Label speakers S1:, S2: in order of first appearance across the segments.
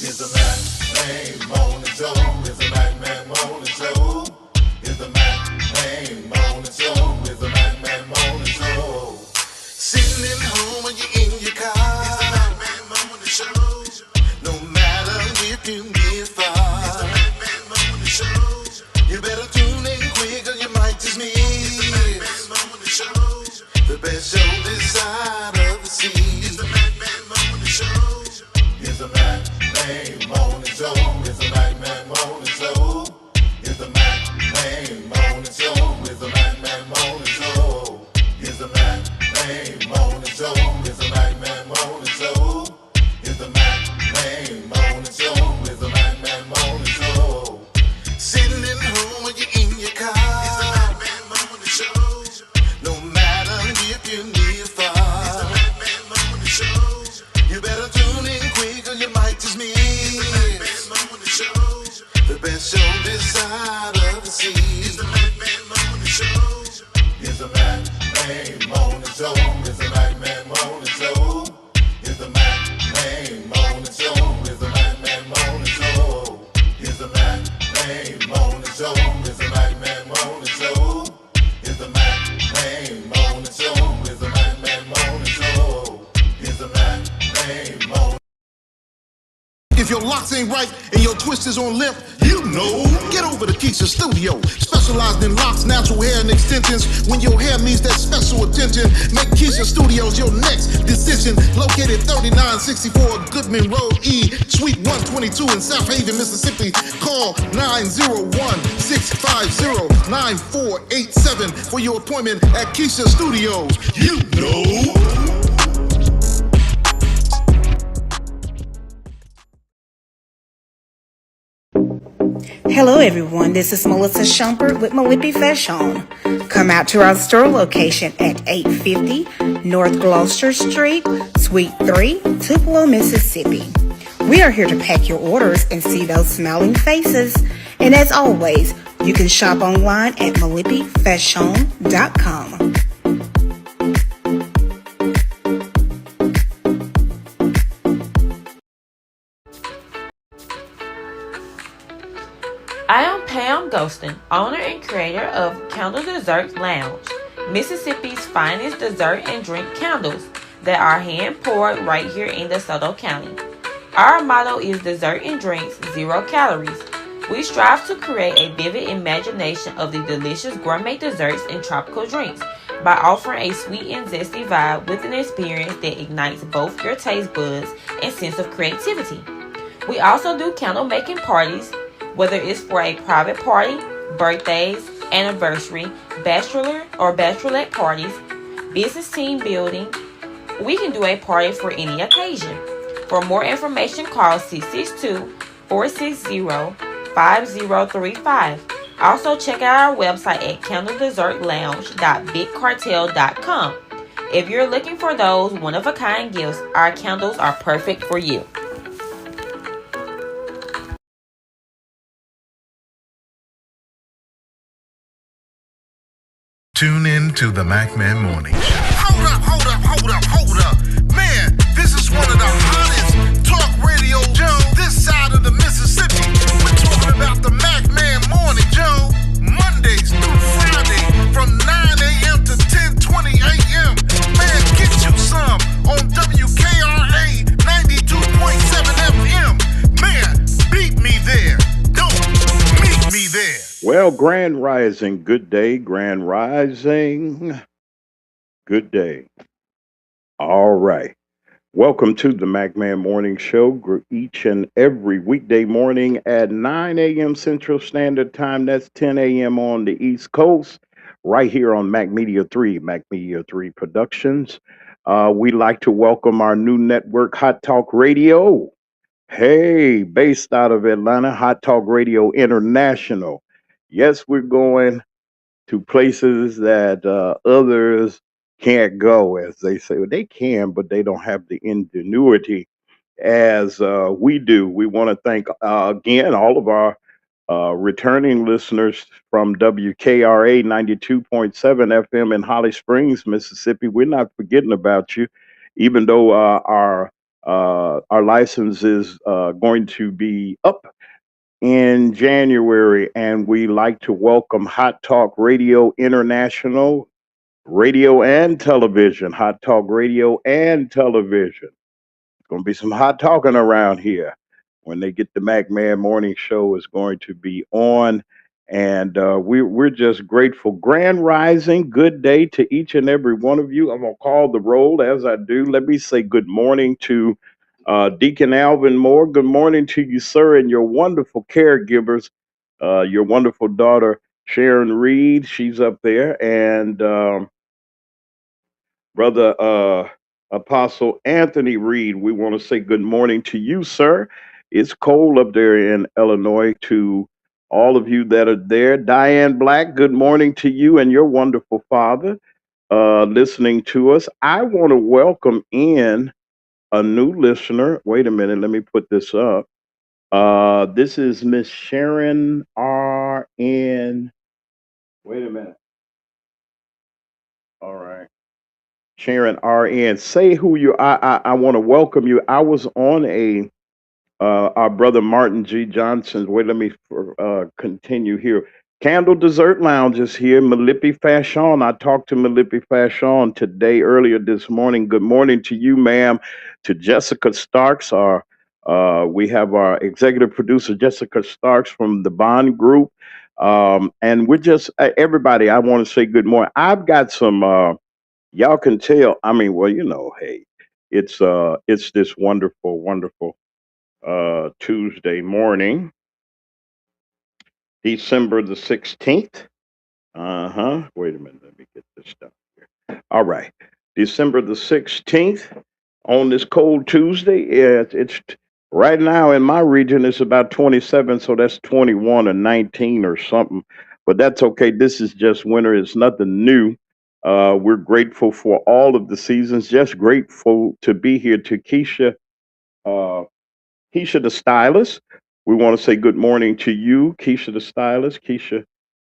S1: It's the Mac Man Morning Show. It's the Mac Man Morning Show. It's the Mac Man Morning Show. It's the Mac Man Morning Show. Sitting at home or you in your car. It's the Mac Man Morning Show. No matter if you get far. It's the Mac Man Morning Show. You better tune in quick or you might just miss. It's the Mac Man Morning Show. The best show this side of the sea. It's the Mac Man Morning Show. It's the Mac Man Morning Show. It's the Mac Man Morning Show. It's the Mac Man Morning Show. It's the Mac Man Morning Show. It's the Mac Man Morning Show. It's the Mac Man Morning Show. It's the Mac Man Morning Show. It's the Mac Man Morning Show. Sitting at home or you in your car. It's the Mac Man Morning Show. No matter if you near far. It's the Mac Man Morning Show. You better tune in quick or you might just miss. It's the Mac Man Morning Show. The best show this side of the sea. It's the Mac Man Morning Show. It's the Mac Man Morning Show. It's the Mac Man Morning Show. It's the Mac Man Morning Show. It's the Mac Man Morning Show. It's the Mac Man Morning Show. It's the Mac Man Morning Show. It's the Mac Man Morning Show. It's the Mac Man Morning Show. It's the Mac Man Morning.
S2: If your locks ain't right and your twist is on limp, you know. Get over to Keisha Studio. Specialized in locks, natural hair, and extensions. When your hair needs that special attention, make Keisha Studios your next decision. Located 3964 Goodman Road E, Suite 122 in South Haven, Mississippi. Call 901-650-9487 for your appointment at Keisha Studios. You know.
S3: Hello everyone, this is Melissa Shumpert with Malipi Fashion. Come out to our store location at 850 North Gloucester Street, Suite 3, Tupelo, Mississippi. We are here to pack your orders and see those smiling faces. And as always, you can shop online at malipifashion.com.
S4: I am Pam Ghostin, owner and creator of Candle Dessert Lounge, Mississippi's finest dessert and drink candles that are hand poured right here in DeSoto County. Our motto is dessert and drinks, 0 calories. We strive to create a vivid imagination of the delicious gourmet desserts and tropical drinks by offering a sweet and zesty vibe with an experience that ignites both your taste buds and sense of creativity. We also do candle making parties, whether it's for a private party, birthdays, anniversary, bachelor or bachelorette parties, business team building. We can do a party for any occasion. For more information, call 662-460-5035. Also, check out our website at candledessertlounge.bigcartel.com. If you're looking for those one-of-a-kind gifts, our candles are perfect for you.
S5: Tune in to the Mac Man Morning Show.
S2: Hold up. Man, this is one of the hottest talk radio shows this side of the Mississippi. We're talking about the Mac Man Morning Show, Mondays through Friday from 9 a.m. to 10:20 a.m. Man, get you some on WKRA 92.7 FM. Man, beat me there. Don't meet me there.
S6: Well, Grand Rising, good day, Grand Rising, good day. All right. Welcome to the MacMan Morning Show each and every weekday morning at 9 a.m. Central Standard Time. That's 10 a.m. on the East Coast, right here on Mac Media 3 Productions. We'd like to welcome our new network, Hot Talk Radio. Hey, based out of Atlanta, Hot Talk Radio International. Yes, we're going to places that others can't go, as they say. Well, they can, but they don't have the ingenuity as we do. We want to thank, again, all of our returning listeners from WKRA 92.7 FM in Holly Springs, Mississippi. We're not forgetting about you, even though our Our license is going to be up in January, and we like to welcome Hot Talk Radio International, radio and television. Hot Talk Radio and television. Going to be some hot talking around here. When they get the Mac Man Morning Show is going to be on, and we're just grateful. Grand Rising, good day to each and every one of you. I'm gonna call the roll as I do. Let me say good morning to Deacon Alvin Moore. Good morning to you, sir, and your wonderful caregivers. Your wonderful daughter Sharon Reed, she's up there, and Brother Apostle Anthony Reed, we want to say good morning to you, sir. It's cold up there in Illinois. To all of you that are there, Diane Black, good morning to you and your wonderful father listening to us. I want to welcome in a new listener. Wait a minute, let me put this up. This is Miss Sharon R.N. Wait a minute. All right. Sharon RN, say who you are. I want to welcome you. I was on our brother Martin G. Johnson's. Wait, let me continue here. Candle Dessert Lounge is here. Malipi Fashion. I talked to Malipi Fashion today, earlier this morning. Good morning to you, ma'am. To Jessica Starks, we have our executive producer, Jessica Starks from the Bond Group. And we're just, everybody, I want to say good morning. I've got some, y'all can tell. I mean, well, hey, it's this wonderful, wonderful Tuesday morning, December the 16th. Wait a minute, let me get this stuff here. All right. December the 16th on this cold Tuesday. Yeah, it's right now in my region it's about 27, so that's 21 or 19 or something. But that's okay. This is just winter. It's nothing new. We're grateful for all of the seasons. Just grateful to be here. To uh, Keisha the stylist, we want to say good morning to you, Keisha the stylist. Keisha,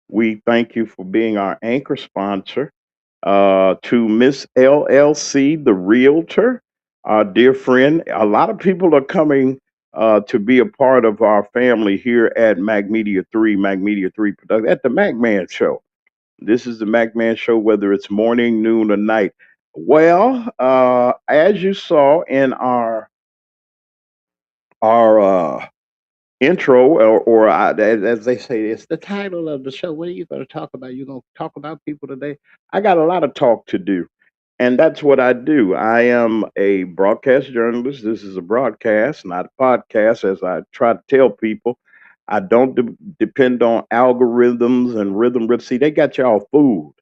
S6: we thank you for being our anchor sponsor. To Miss LLC, the realtor, our dear friend. A lot of people are coming to be a part of our family here at Mac Media 3, Production, at the Mac Man Show. This is the Mac Man Show, whether it's morning, noon, or night. Well, as you saw in our intro, as they say, it's the title of the show. What are you going to talk about? You going to talk about people today? I got a lot of talk to do, and that's what I do. I am a broadcast journalist. This is a broadcast, not a podcast, as I try to tell people. I don't depend on algorithms and rhythm. See, they got y'all fooled.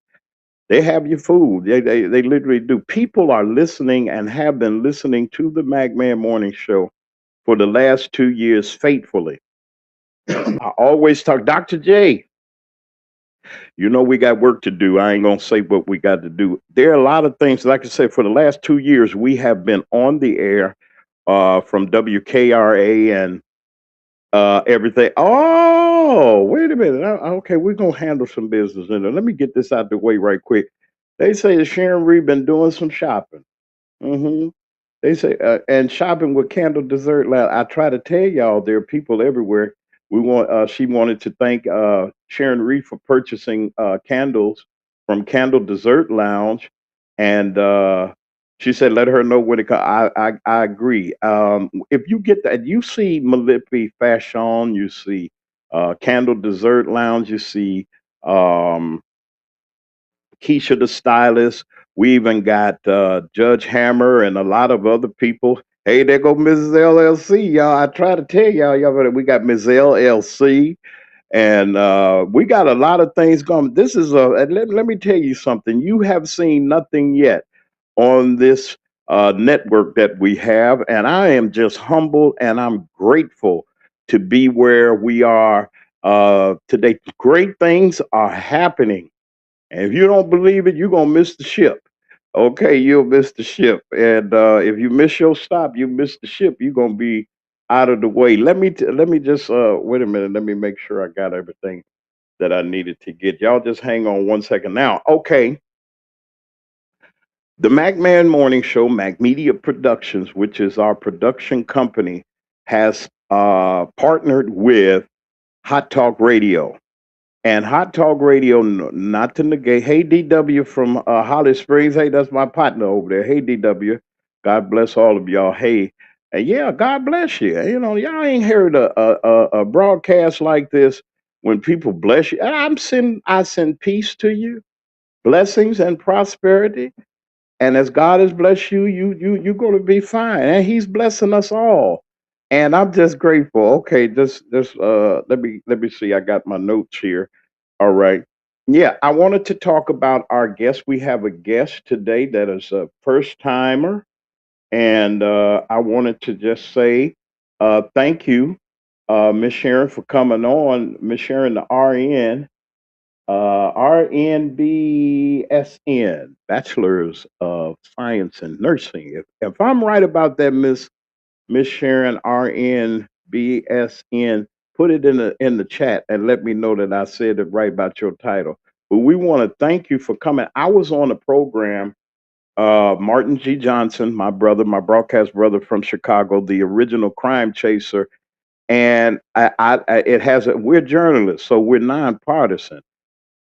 S6: They have your food. They literally do. People are listening and have been listening to the Mac Man Morning Show for the last 2 years faithfully. I always talk, Dr. J, we got work to do. I ain't going to say what we got to do. There are a lot of things, like I said, for the last 2 years, we have been on the air from WKRA and everything. Oh, wait a minute. Okay, we're going to handle some business in there. Let me get this out the way right quick. They say that Sharon Reed been doing some shopping. hmm They say, and shopping with Candle Dessert Lounge. I try to tell y'all there are people everywhere. She wanted to thank Sharon Reed for purchasing candles from Candle Dessert Lounge, and she said let her know when it comes. I agree. If you get that, you see Malipi Fashion, you see Candle Dessert Lounge, you see. Um, Keisha the stylist. We even got Judge Hammer and a lot of other people. Hey, there go Mrs. LLC, y'all. I try to tell y'all, we got Ms. LLC, and we got a lot of things going. This is let me tell you something. You have seen nothing yet on this network that we have, and I am just humbled and I'm grateful to be where we are today. Great things are happening, and if you don't believe it, you're gonna miss the ship. Okay, you'll miss the ship. And if you miss your stop, you miss the ship. You're gonna be out of the way. Let me just wait a minute. Let me make sure I got everything that I needed to get. Y'all just hang on one second. Now, okay. The MacMan Morning Show, Mac Media Productions, which is our production company, has partnered with Hot Talk Radio. And Hot Talk Radio, not to negate, hey DW from Holly Springs, hey, that's my partner over there. Hey DW, God bless all of y'all. Hey, yeah, God bless you. You know, y'all ain't heard a broadcast like this when people bless you. I send peace to you, blessings and prosperity. And as God has blessed you, you're going to be fine. And He's blessing us all. And I'm just grateful. Okay, just let me see. I got my notes here. All right. Yeah, I wanted to talk about our guest. We have a guest today that is a first timer, and I wanted to just say thank you, Miss Sharon, for coming on. Miss Sharon, the RN. RNBSN, Bachelor's of Science in Nursing. If I'm right about that, Miss Sharon, RNBSN, put it in the chat and let me know that I said it right about your title. But we want to thank you for coming. I was on a program. Martin G. Johnson, my brother, my broadcast brother from Chicago, the original crime chaser, and it has we're journalists, so we're nonpartisan.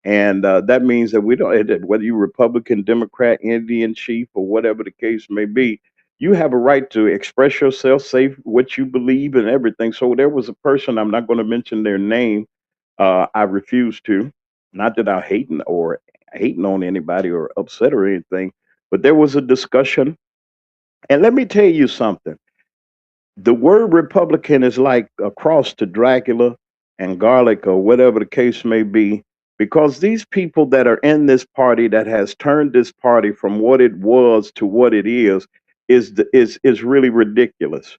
S6: And that means that we don't, whether you're Republican, Democrat, Indian chief, or whatever the case may be, you have a right to express yourself, say what you believe, and everything. So there was a person, I'm not going to mention their name. I refuse to. Not that I'm hating on anybody or upset or anything, but there was a discussion. And let me tell you something. The word Republican is like a cross to Dracula and garlic or whatever the case may be, because these people that are in this party that has turned this party from what it was to what it is really ridiculous.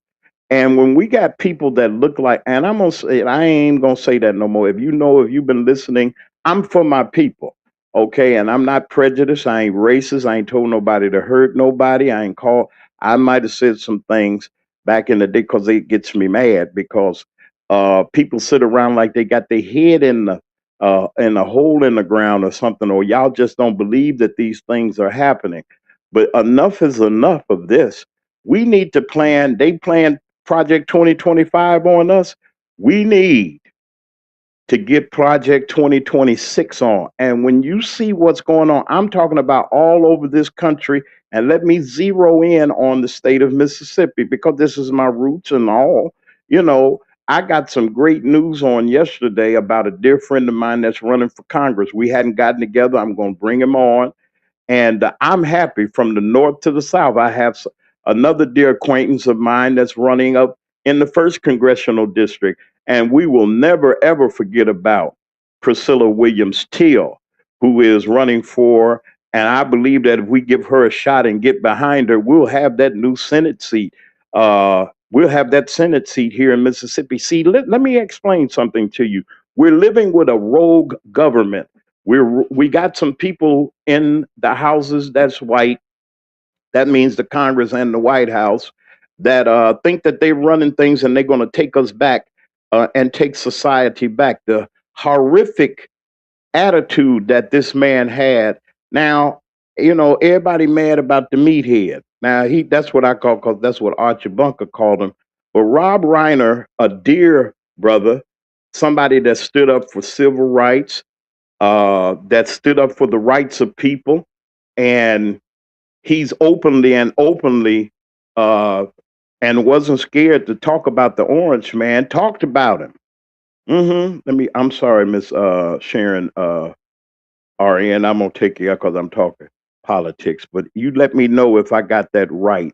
S6: And when we got people that look like, and I'm gonna say, I ain't gonna say that no more. If you've been listening, I'm for my people, okay? And I'm not prejudiced. I ain't racist. I ain't told nobody to hurt nobody. I ain't called. I might have said some things back in the day because it gets me mad because people sit around like they got their head in a hole in the ground or something, or y'all just don't believe that these things are happening. But enough is enough of this. We need to plan. They plan Project 2025 on us. We need to get Project 2026 on. And when you see what's going on, I'm talking about all over this country. And let me zero in on the state of Mississippi because this is my roots and all. You know, I got some great news on yesterday about a dear friend of mine that's running for Congress. We hadn't gotten together. I'm going to bring him on. And I'm happy from the north to the south. I have another dear acquaintance of mine that's running up in the first congressional district. And we will never, ever forget about Priscilla Williams Teal, who is running for, and I believe that if we give her a shot and get behind her, we'll have that new Senate seat. We'll have that Senate seat here in Mississippi. See, let me explain something to you. We're living with a rogue government. We got some people in the houses that's white. That means the Congress and the White House that think that they're running things and they're going to take us back and take society back. The horrific attitude that this man had. Now, you know, everybody mad about the meathead. Now that's what I call, because that's what Archie Bunker called him. But Rob Reiner, a dear brother, somebody that stood up for civil rights, that stood up for the rights of people, and he's openly and wasn't scared to talk about the orange man. Talked about him. I'm sorry, Miss Sharon RN. I'm gonna take you out because I'm talking politics. But you let me know if I got that right.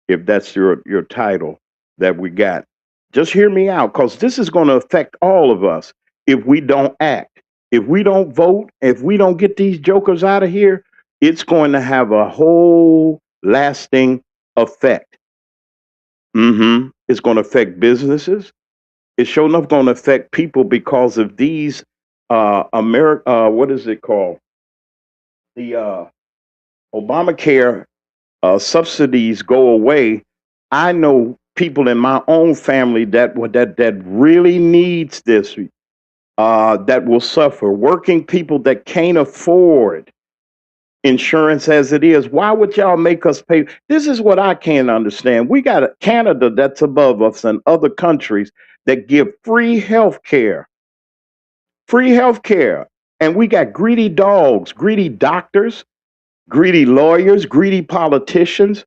S6: If that's your title that we got, just hear me out because this is going to affect all of us if we don't act. If we don't vote, if we don't get these jokers out of here, it's going to have a whole lasting effect. It's going to affect businesses. It's sure enough going to affect people because of these what is it called? The Obamacare subsidies go away. I know people in my own family that really needs this, that will suffer. Working people that can't afford insurance as it is. Why would y'all make us pay? This is what I can't understand. We got Canada that's above us and other countries that give free health care. And we got greedy dogs, greedy doctors, greedy lawyers, greedy politicians.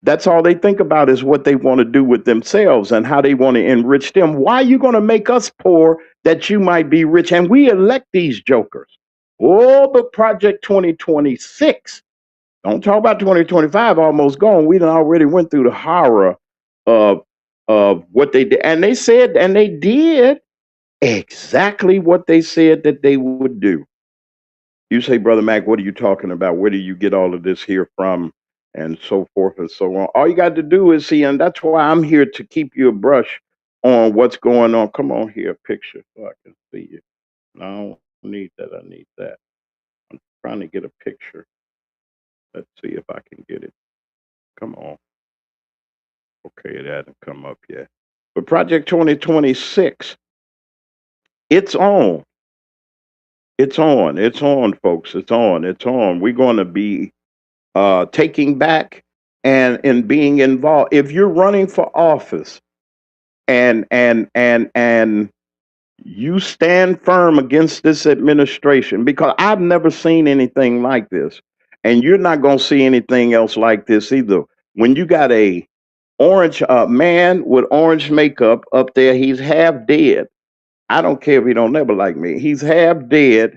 S6: That's all they think about is what they want to do with themselves and how they want to enrich them. Why are you going to make us poor that you might be rich? And we elect these jokers. Oh, but Project 2026. Don't talk about 2025 almost gone. We done already went through the horror of what they did. And they said, and they did exactly what they said that they would do. You say, Brother Mac, what are you talking about? Where do you get all of this here from? And so forth and so on. All you got to do is see, and that's why I'm here to keep you abreast on what's going on. Come on here, picture, so I can see you. No, I don't need that. I need that. I'm trying to get a picture. Let's see if I can get it. Come on. Okay, it hasn't come up yet. But Project 2026, it's on. It's on. It's on, folks. It's on. It's on. We're going to be taking back and being involved. If you're running for office and you stand firm against this administration, because I've never seen anything like this, and you're not going to see anything else like this either. When you got a orange man with orange makeup up there, he's half dead. I don't care if he don't never like me. He's half dead,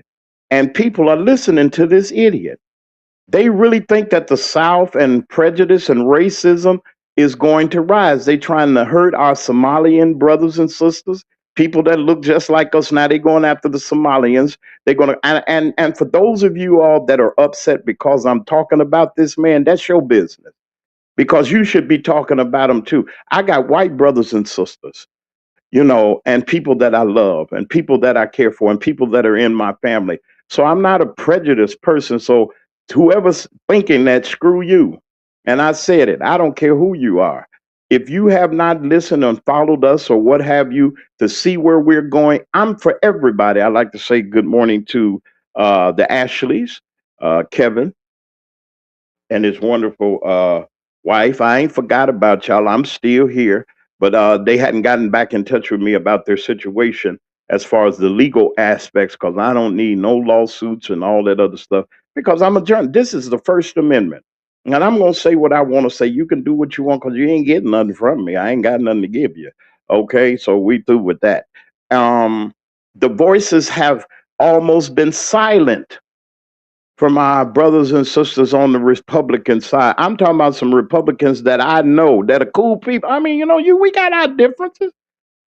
S6: and people are listening to this idiot. They really think that the South and prejudice and racism is going to rise. They trying to hurt our Somalian brothers and sisters, people that look just like us. Now they're going after the Somalians. They're going to, and for those of you all that are upset because I'm talking about this man, that's your business, because you should be talking about them too. I got white brothers and sisters, you know, and people that I love and people that I care for and people that are in my family. So I'm not a prejudiced person. So whoever's thinking that, screw you. And I said it, I don't care who you are. If you have not listened and followed us or what have you to see where we're going, I'm for everybody. I like to say good morning to the Ashleys, Kevin and his wonderful wife. I ain't forgot about y'all. I'm still here, but they hadn't gotten back in touch with me about their situation as far as the legal aspects, because I don't need no lawsuits and all that other stuff, because I'm a journalist. This is the First Amendment. And I'm going to say what I want to say. You can do what you want because you ain't getting nothing from me. I ain't got nothing to give you. Okay, so we through with that. The voices have almost been silent from our brothers and sisters on the Republican side. I'm talking about some Republicans that I know that are cool people. I mean, you know, we got our differences.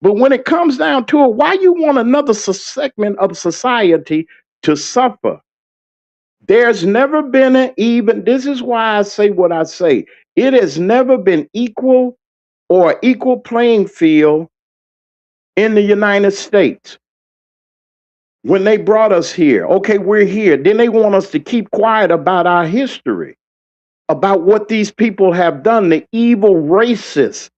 S6: But when it comes down to it, why you want another segment of society to suffer? There's never been an even, this is why I say what I say. It has never been equal or equal playing field in the United States. When they brought us here, okay, we're here. Then they want us to keep quiet about our history, about what these people have done, the evil racists,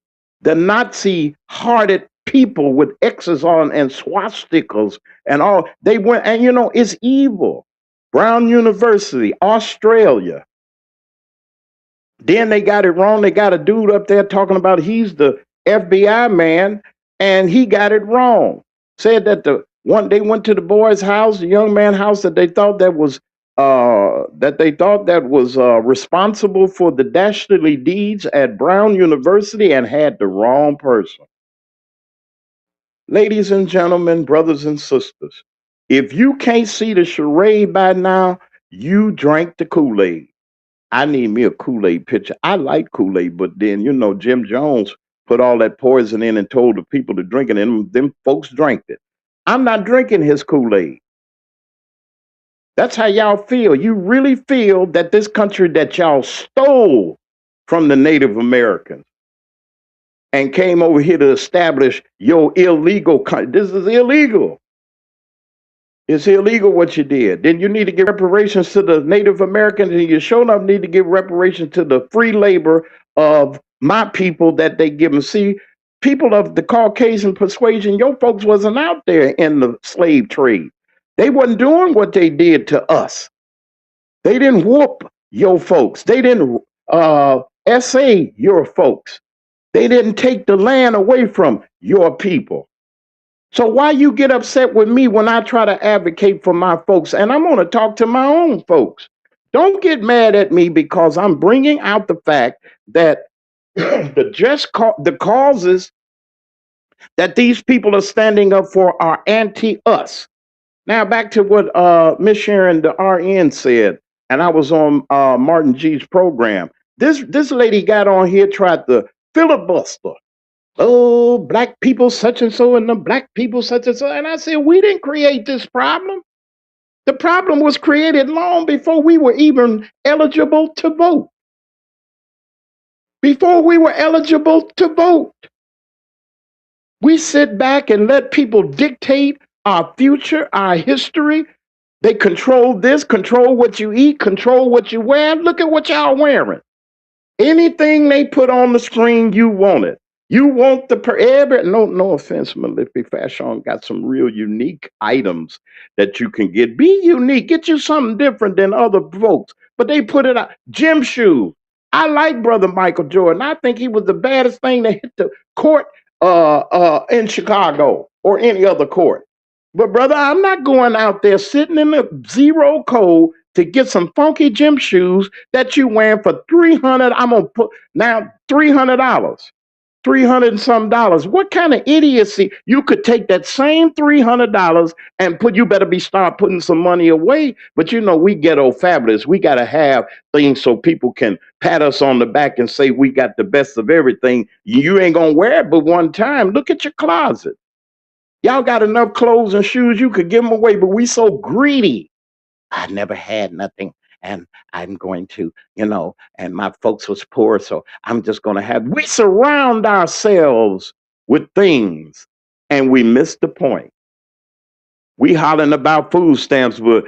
S6: the Nazi-hearted people with X's on and swastikas and all. They went, and you know, it's evil. Brown University, Australia. Then they got it wrong. They got a dude up there talking about he's the FBI man, and he got it wrong. Said that they went to the boy's house, the young man's house that they thought that was responsible for the dastardly deeds at Brown University, and had the wrong person. Ladies and gentlemen, brothers and sisters, if you can't see the charade by now, you drank the Kool-Aid. I need me a Kool-Aid pitcher. I like Kool-Aid, but then, you know, Jim Jones put all that poison in and told the people to drink it, and them folks drank it. I'm not drinking his Kool-Aid. That's how y'all feel. You really feel that this country that y'all stole from the Native Americans and came over here to establish your illegal country. This is illegal. It's illegal what you did. Then you need to give reparations to the Native Americans, and you sure enough need to give reparations to the free labor of my people that they give them. See, people of the Caucasian persuasion, your folks wasn't out there in the slave trade. They wasn't doing what they did to us. They didn't whoop your folks. They didn't essay your folks. They didn't take the land away from your people. So why you get upset with me when I try to advocate for my folks? And I'm going to talk to my own folks. Don't get mad at me because I'm bringing out the fact that the causes that these people are standing up for are anti-us. Now back to what Miss Sharon, the RN, said, and I was on Martin G's program. This lady got on here, tried to filibuster. Oh, black people such and so, and the black people such and so. And I said, we didn't create this problem. The problem was created long before we were even eligible to vote. Before we were eligible to vote. We sit back and let people dictate our future, our history. They control this, control what you eat, control what you wear. Look at what y'all wearing. Anything they put on the screen, you want it. You want no offense, Malifi Fashion got some real unique items that you can get. Be unique. Get you something different than other folks. But they put it out. Gym shoes. I like Brother Michael Jordan. I think he was the baddest thing to hit the court in Chicago or any other court. But brother, I'm not going out there sitting in the zero cold to get some funky gym shoes that you wearing for $300. I'm gonna put now $300. 300 and some dollars. What kind of idiocy? You could take that same $300 and you better be start putting some money away. But you know, we ghetto fabulous. We got to have things so people can pat us on the back and say we got the best of everything. You ain't going to wear it but one time. Look at your closet. Y'all got enough clothes and shoes you could give them away, but we so greedy. I never had nothing and I'm going to, and my folks was poor, so I'm just going to have. We surround ourselves with things and we miss the point. We hollering about food stamps, but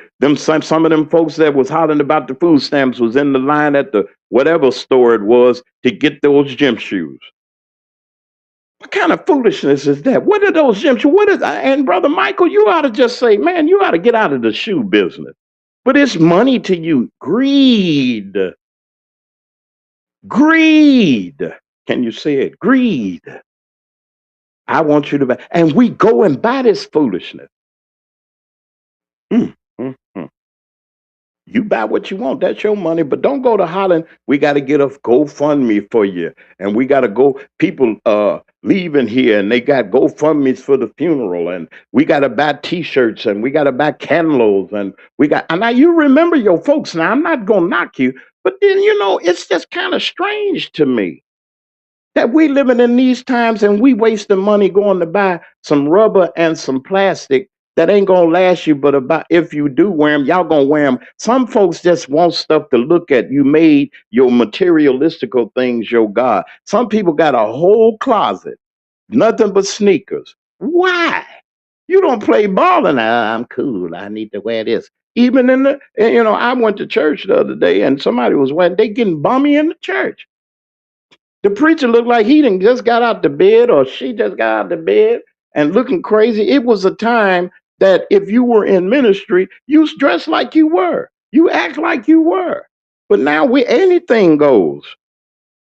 S6: some of them folks that was hollering about the food stamps was in the line at the whatever store it was to get those gym shoes. What kind of foolishness is that? What are those gym shoes? And Brother Michael, you ought to just say, man, you ought to get out of the shoe business. But it's money to you. Greed. Greed. Can you say it? Greed. I want you to buy. And we go and buy this foolishness. You buy what you want. That's your money. But don't go to Holland. We got to get a GoFundMe for you. And we got to go. People leaving here and they got GoFundMes for the funeral. And we got to buy T-shirts and we got to buy candles. And now you remember your folks. Now, I'm not going to knock you. But then, it's just kind of strange to me that we living in these times and we wasting money going to buy some rubber and some plastic that ain't gonna last you, but about if you do wear them, y'all gonna wear them. Some folks just want stuff to look at. You made your materialistical things your God. Some people got a whole closet, nothing but sneakers. Why? You don't play ball and I'm cool. I need to wear this. Even I went to church the other day and somebody was wearing, they getting bummy in the church. The preacher looked like he done just got out the bed or she just got out the bed and looking crazy. It was a time that if you were in ministry, you dressed like you were. You act like you were. But now anything goes.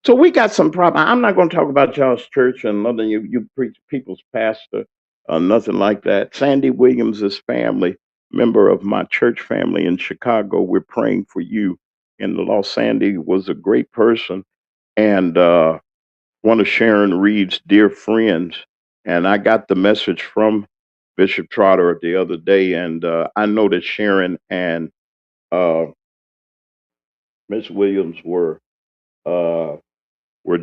S6: So we got some problem. I'm not going to talk about y'all's church and nothing. You preach people's pastor, nothing like that. Sandy Williams' family, member of my church family in Chicago. We're praying for you. And the Los Sandy was a great person. And one of Sharon Reed's dear friends. And I got the message from Bishop Trotter the other day, and I know that Sharon and Miss Williams were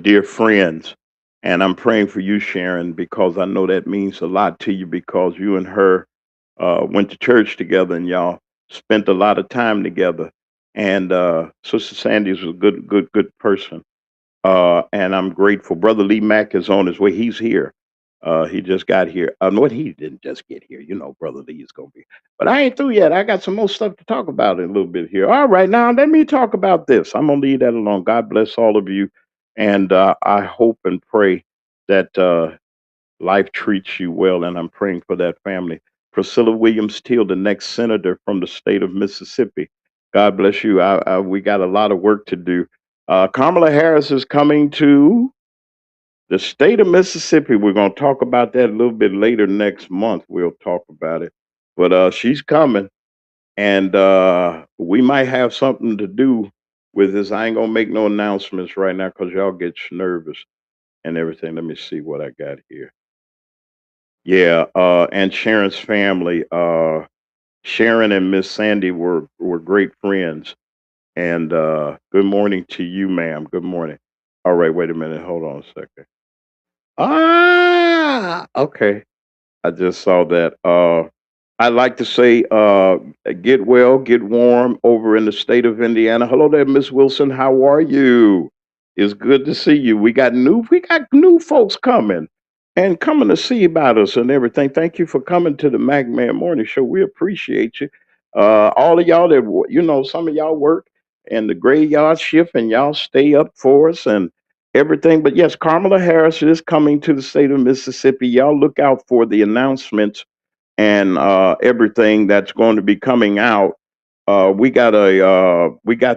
S6: dear friends. And I'm praying for you, Sharon, because I know that means a lot to you because you and her went to church together and y'all spent a lot of time together. And Sister Sandy's a good person. And I'm grateful. Brother Lee Mack is on his way. He's here. He just got here. He didn't just get here. Brother Lee is going to be. But I ain't through yet. I got some more stuff to talk about in a little bit here. All right, now let me talk about this. I'm going to leave that alone. God bless all of you. And I hope and pray that life treats you well. And I'm praying for that family. Priscilla Williams Teal, the next senator from the state of Mississippi. God bless you. We got a lot of work to do. Kamala Harris is coming to the state of Mississippi. We're going to talk about that a little bit later next month. We'll talk about it. But she's coming, and we might have something to do with this. I ain't going to make no announcements right now because y'all get nervous and everything. Let me see what I got here. Yeah, and Sharon's family. Sharon and Miss Sandy were great friends. And good morning to you, ma'am. Good morning. All right, wait a minute. Hold on a second. Okay. I just saw that. I'd like to say, get well, get warm over in the state of Indiana. Hello there, Miss Wilson. How are you? It's good to see you. We got new folks coming and coming to see about us and everything. Thank you for coming to the Mac Man Morning Show. We appreciate you. All of y'all that some of y'all work in the graveyard shift and y'all stay up for us and everything. But yes, Kamala Harris is coming to the state of Mississippi. Y'all look out for the announcements and everything that's going to be coming out. We got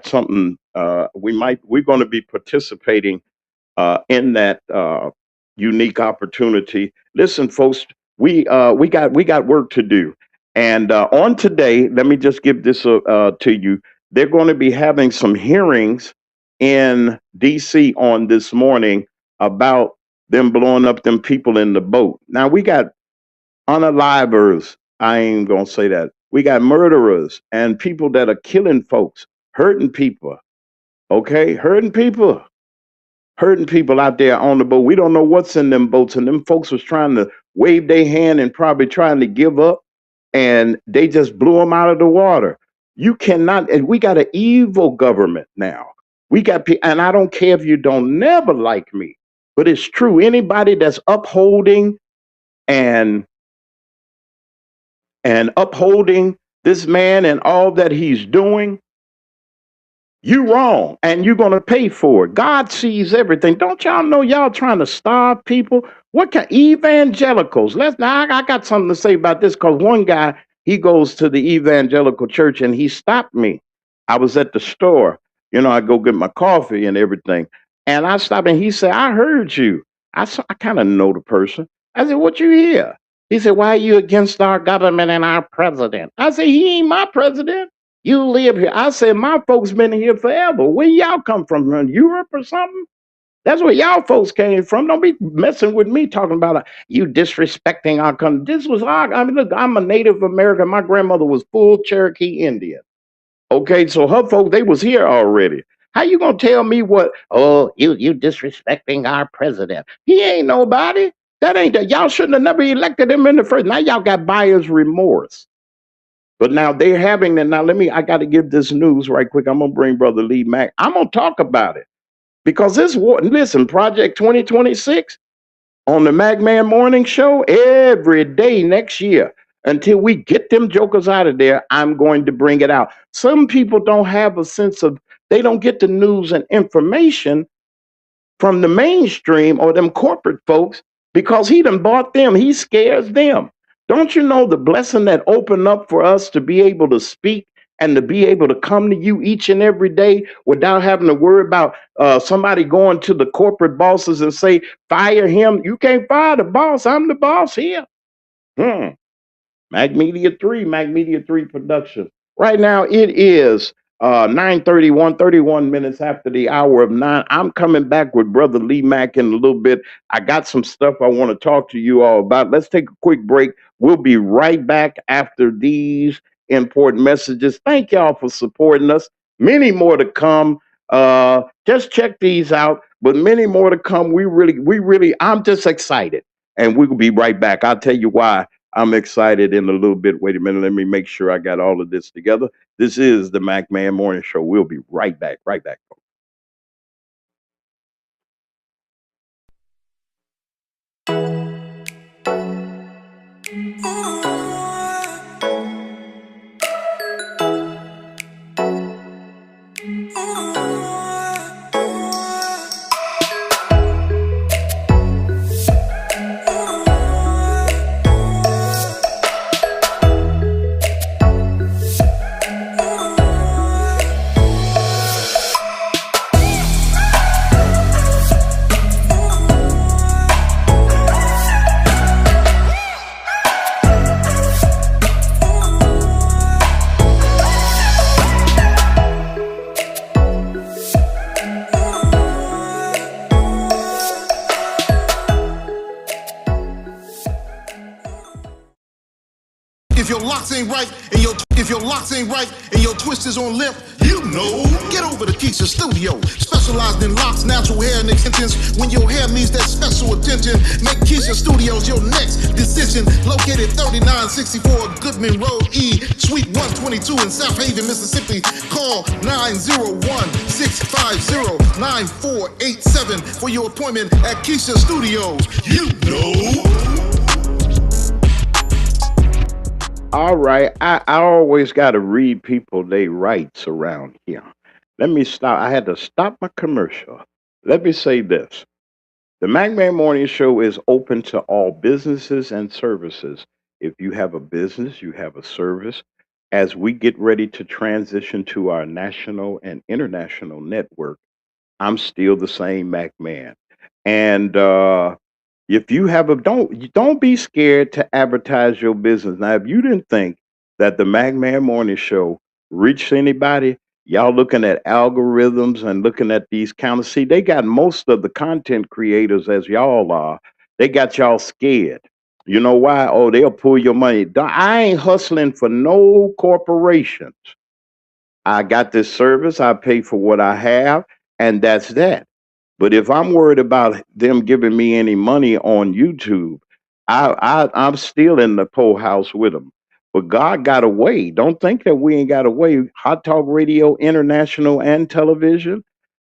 S6: something. We're going to be participating in that unique opportunity. Listen, folks, we got work to do. And on today, let me just give this to you. They're going to be having some hearings in D.C. on this morning about them blowing up them people in the boat. Now we got unalivers. I ain't gonna say that. We got murderers and people that are killing folks, hurting people. Okay, hurting people out there on the boat. We don't know what's in them boats, and them folks was trying to wave their hand and probably trying to give up, and they just blew them out of the water. You cannot, and we got an evil government now. We got, and I don't care if you don't never like me, but it's true. Anybody that's upholding and upholding this man and all that he's doing, you wrong, and you're going to pay for it. God sees everything. Don't y'all know y'all trying to starve people? What kind evangelicals? I got something to say about this because one guy, he goes to the evangelical church and he stopped me. I was at the store. I go get my coffee and everything. And I stopped and he said, I heard you. I kind of know the person. I said, what you hear? He said, why are you against our government and our president? I said, he ain't my president. You live here. I said, my folks been here forever. Where y'all come from Europe or something? That's where y'all folks came from. Don't be messing with me talking about you disrespecting our country. This was look, I'm a Native American. My grandmother was full Cherokee Indian. Okay, so her folks, they was here already. How you gonna tell me what? Oh, you disrespecting our president. He ain't nobody. Y'all shouldn't have never elected him in the first. Now y'all got buyer's remorse. But now they're having that. Now I got to give this news right quick. I'm going to bring Brother Lee Mack. I'm going to talk about it because this war, listen, Project 2026 on the Mac Man Morning Show every day next year until we get them jokers out of there. I'm going to bring it out. Some people don't have a sense of, they don't get the news and information from the mainstream or them corporate folks because he done bought them. He scares them. Don't you know the blessing that opened up for us to be able to speak and to be able to come to you each and every day without having to worry about somebody going to the corporate bosses and say, fire him. You can't fire the boss. I'm the boss here. Mac Media 3 production. Right now it is 9:31, 31 minutes after the hour of 9. I'm coming back with Brother Lee Mack in a little bit. I got some stuff I want to talk to you all about. Let's take a quick break. We'll be right back after these important messages. Thank y'all for supporting us. Many more to come. Just check these out, but many more to come. I'm just excited. And we will be right back. I'll tell you why I'm excited in a little bit. Wait a minute. Let me make sure I got all of this together. This is the Mac Man Morning Show. We'll be right back. Right back, folks.
S2: If your locks ain't right and your twist is on limp, you know. Get over to Keisha Studio, specialized in locks, natural hair, and extensions. When your hair needs that special attention, make Keisha Studios your next decision. Located 3964 Goodman Road E, Suite 122 in South Haven, Mississippi. Call 901-650-9487 for your appointment at Keisha Studios. You know.
S6: All right. I always got to read people they rights around here. Let me stop. I had to stop my commercial. Let me say this. The McMahon Morning Show is open to all businesses and services. If you have a business, you have a service. As we get ready to transition to our national and international network, I'm still the same McMahon. And if you have a don't be scared to advertise your business. Now, if you didn't think that the McMahon Morning Show reached anybody, y'all looking at algorithms and looking at these counters. See, they got most of the content creators as y'all are. They got y'all scared. You know why? Oh, they'll pull your money. I ain't hustling for no corporations. I got this service, I pay for what I have, and that's that. But if I'm worried about them giving me any money on YouTube, I'm still in the poorhouse with them. But God got a way. Don't think that we ain't got a way. Hot Talk Radio, international and television.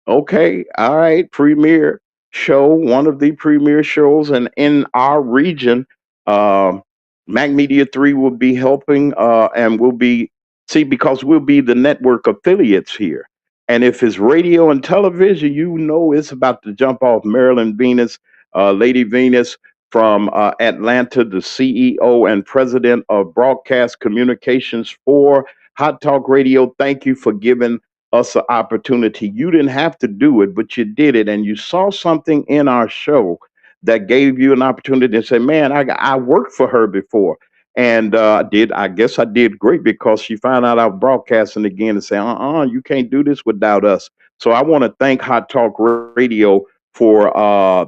S6: Okay, all right, premier show, one of the premier shows, and in our region, uh, Mac Media 3 will be helping, and we'll be, see, because we'll be the network affiliates here. And if it's radio and television, you know it's about to jump off. Marilyn Venus, Lady Venus from Atlanta, the CEO and president of Broadcast Communications for Hot Talk Radio. Thank you for giving us an opportunity. You didn't have to do it, but you did it, and you saw something in our show that gave you an opportunity to say, "Man, I worked for her before." And I guess I did great because she found out I was broadcasting again and say, you can't do this without us. So I want to thank Hot Talk Radio for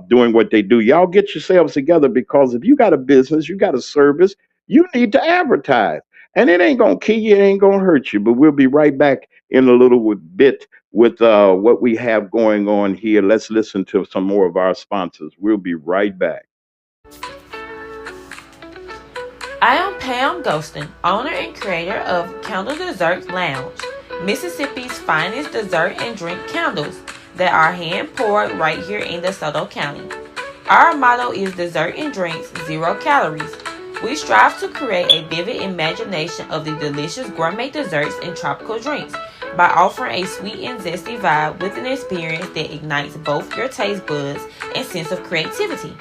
S6: doing what they do. Y'all get yourselves together, because if you got a business, you got a service, you need to advertise. And it ain't going to kill you, it ain't going to hurt you. But we'll be right back in a little bit with what we have going on here. Let's listen to some more of our sponsors. We'll be right back.
S4: I am Pam Ghostin, owner and creator of Candle Dessert Lounge, Mississippi's finest dessert and drink candles that are hand poured right here in DeSoto County. Our motto is dessert and drinks, 0 calories. We strive to create a vivid imagination of the delicious gourmet desserts and tropical drinks by offering a sweet and zesty vibe with an experience that ignites both your taste buds and sense of creativity.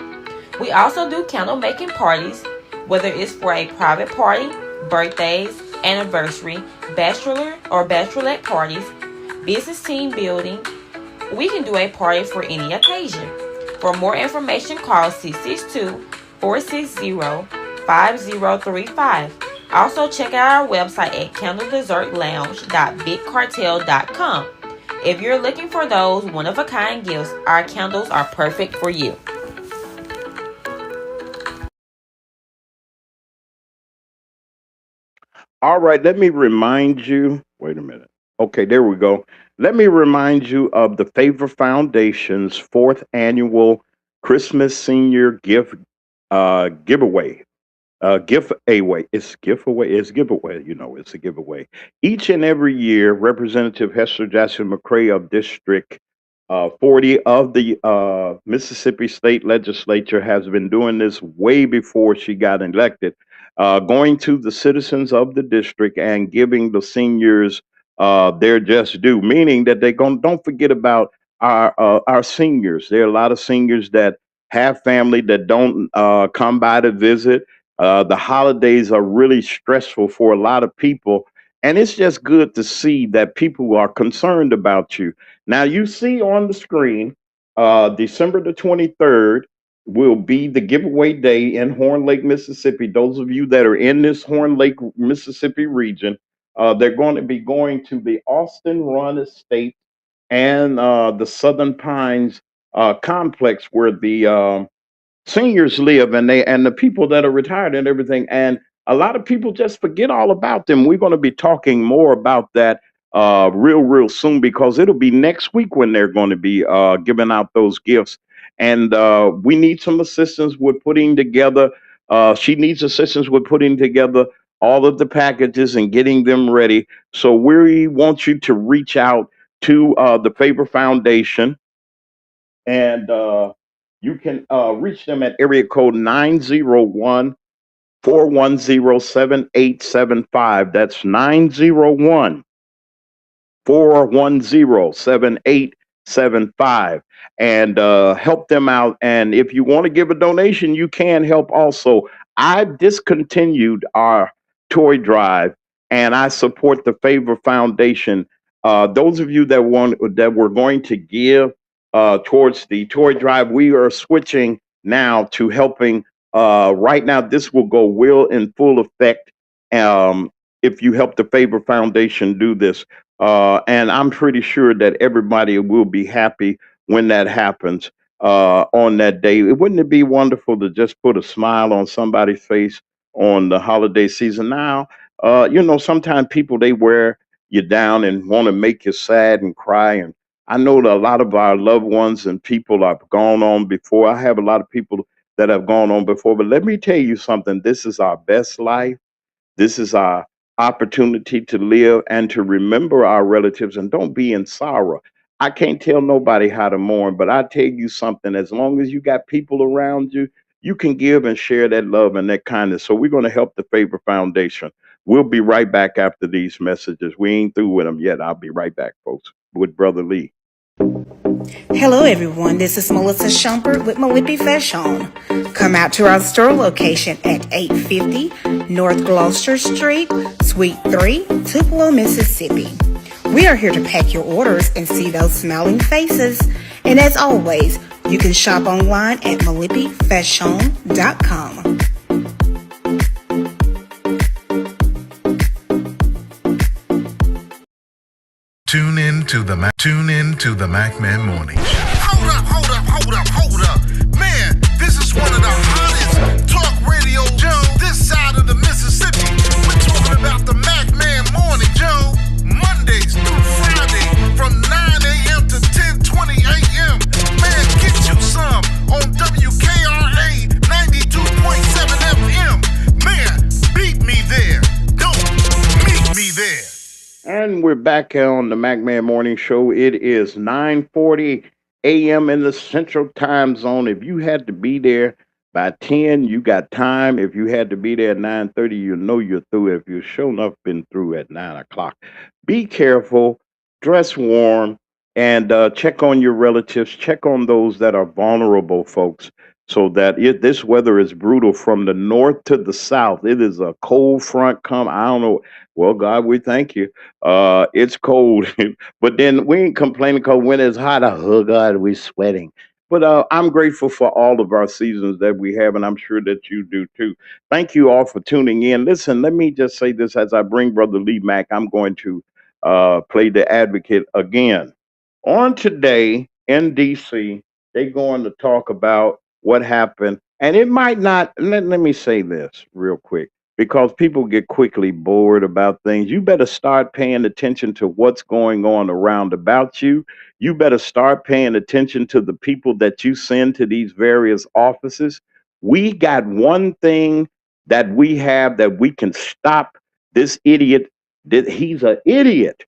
S4: We also do candle making parties, whether it's for a private party, birthdays, anniversary, bachelor or bachelorette parties, business team building. We can do a party for any occasion. For more information, call 662-460-5035. Also, check out our website at candledessertlounge.bigcartel.com. If you're looking for those one-of-a-kind gifts, our candles are perfect for you.
S6: All right, let me remind you. Wait a minute. Okay, there we go. Let me remind you of the Favor Foundation's 4th annual Christmas Senior giveaway. Giveaway. It's giveaway. It's giveaway. You know, it's a giveaway. Each and every year, Representative Hester Jackson McCray of District 40 of the Mississippi State Legislature has been doing this way before she got elected, going to the citizens of the district and giving the seniors their just due, meaning that don't forget about our seniors. There are a lot of seniors that have family that don't come by to visit. The holidays are really stressful for a lot of people, and it's just good to see that people are concerned about you. Now, you see on the screen, December the 23rd will be the giveaway day in Horn Lake, Mississippi. Those of you that are in this Horn Lake, Mississippi region, they're going to be going to the Austin Run Estate and the Southern Pines complex where the seniors live, and the people that are retired and everything. And A lot of people just forget all about them. We're going to be talking more about that real soon because it'll be next week when they're going to be giving out those gifts. And we need some assistance with putting together. She needs assistance with putting together all of the packages and getting them ready. So we want you to reach out to the Favor Foundation, and you can reach them at area code 901 410 7875. That's 901 410 7875, and help them out. And if you want to give a donation, you can help also. I've discontinued our toy drive, and I support the Favor Foundation. Those of you that were going to give towards the toy drive, we are switching now to helping. Right now, this will in full effect if you help the Favor Foundation do this. And I'm pretty sure that everybody will be happy when that happens on that day. Wouldn't it be wonderful to just put a smile on somebody's face on the holiday season? Now, sometimes people, they wear you down and want to make you sad and cry. And I know that a lot of our loved ones and people have gone on before. I have a lot of people that have gone on before. But let me tell you something. This is our best life. This is our opportunity to live and to remember our relatives, and don't be in sorrow. I can't tell nobody how to mourn, but I tell you something, as long as you got people around you, you can give and share that love and that kindness. So we're going to help the Favor Foundation. We'll be right back after these messages. We ain't through with them yet. I'll be right back, folks, with Brother Lee.
S3: Hello, everyone. This is Melissa Schumpert with Malipi Fashion. Come out to our store location at 850 North Gloucester Street, Suite 3, Tupelo, Mississippi. We are here to pack your orders and see those smiling faces. And as always, you can shop online at malipifashion.com.
S5: Tune in to the Mac Man Morning Show.
S2: Hold up. Man, this is one of the hottest talk radio shows this side of the Mississippi. We're talking about the Mac Man Morning Show, Mondays through Friday from 9 a.m. to 10:20 a.m. Man, get you some on WKRA 92.7 FM. Man, beat me there. Don't meet me there.
S6: And we're back here on the Mac Man Morning Show. It is 9:40 a.m. in the Central Time Zone. If you had to be there by 10, you got time. If you had to be there at 9:30, you know you're through. If you've sure enough been through at 9 o'clock, be careful, dress warm, and check on your relatives. Check on those that are vulnerable, folks, so that this weather is brutal from the north to the south. It is a cold front come. I don't know. Well, God, we thank you. It's cold, but then we ain't complaining because when it's hot, oh God, we sweating. But I'm grateful for all of our seasons that we have, and I'm sure that you do too. Thank you all for tuning in. Listen, let me just say this as I bring Brother Lee Mack. I'm going to play the advocate again. On today in DC, they're going to talk about what happened, and it might not. Let me say this real quick, because people get quickly bored about things. You better start paying attention to what's going on around about you. You better start paying attention to the people that you send to these various offices. We got one thing that we have that we can stop this idiot. He's an idiot.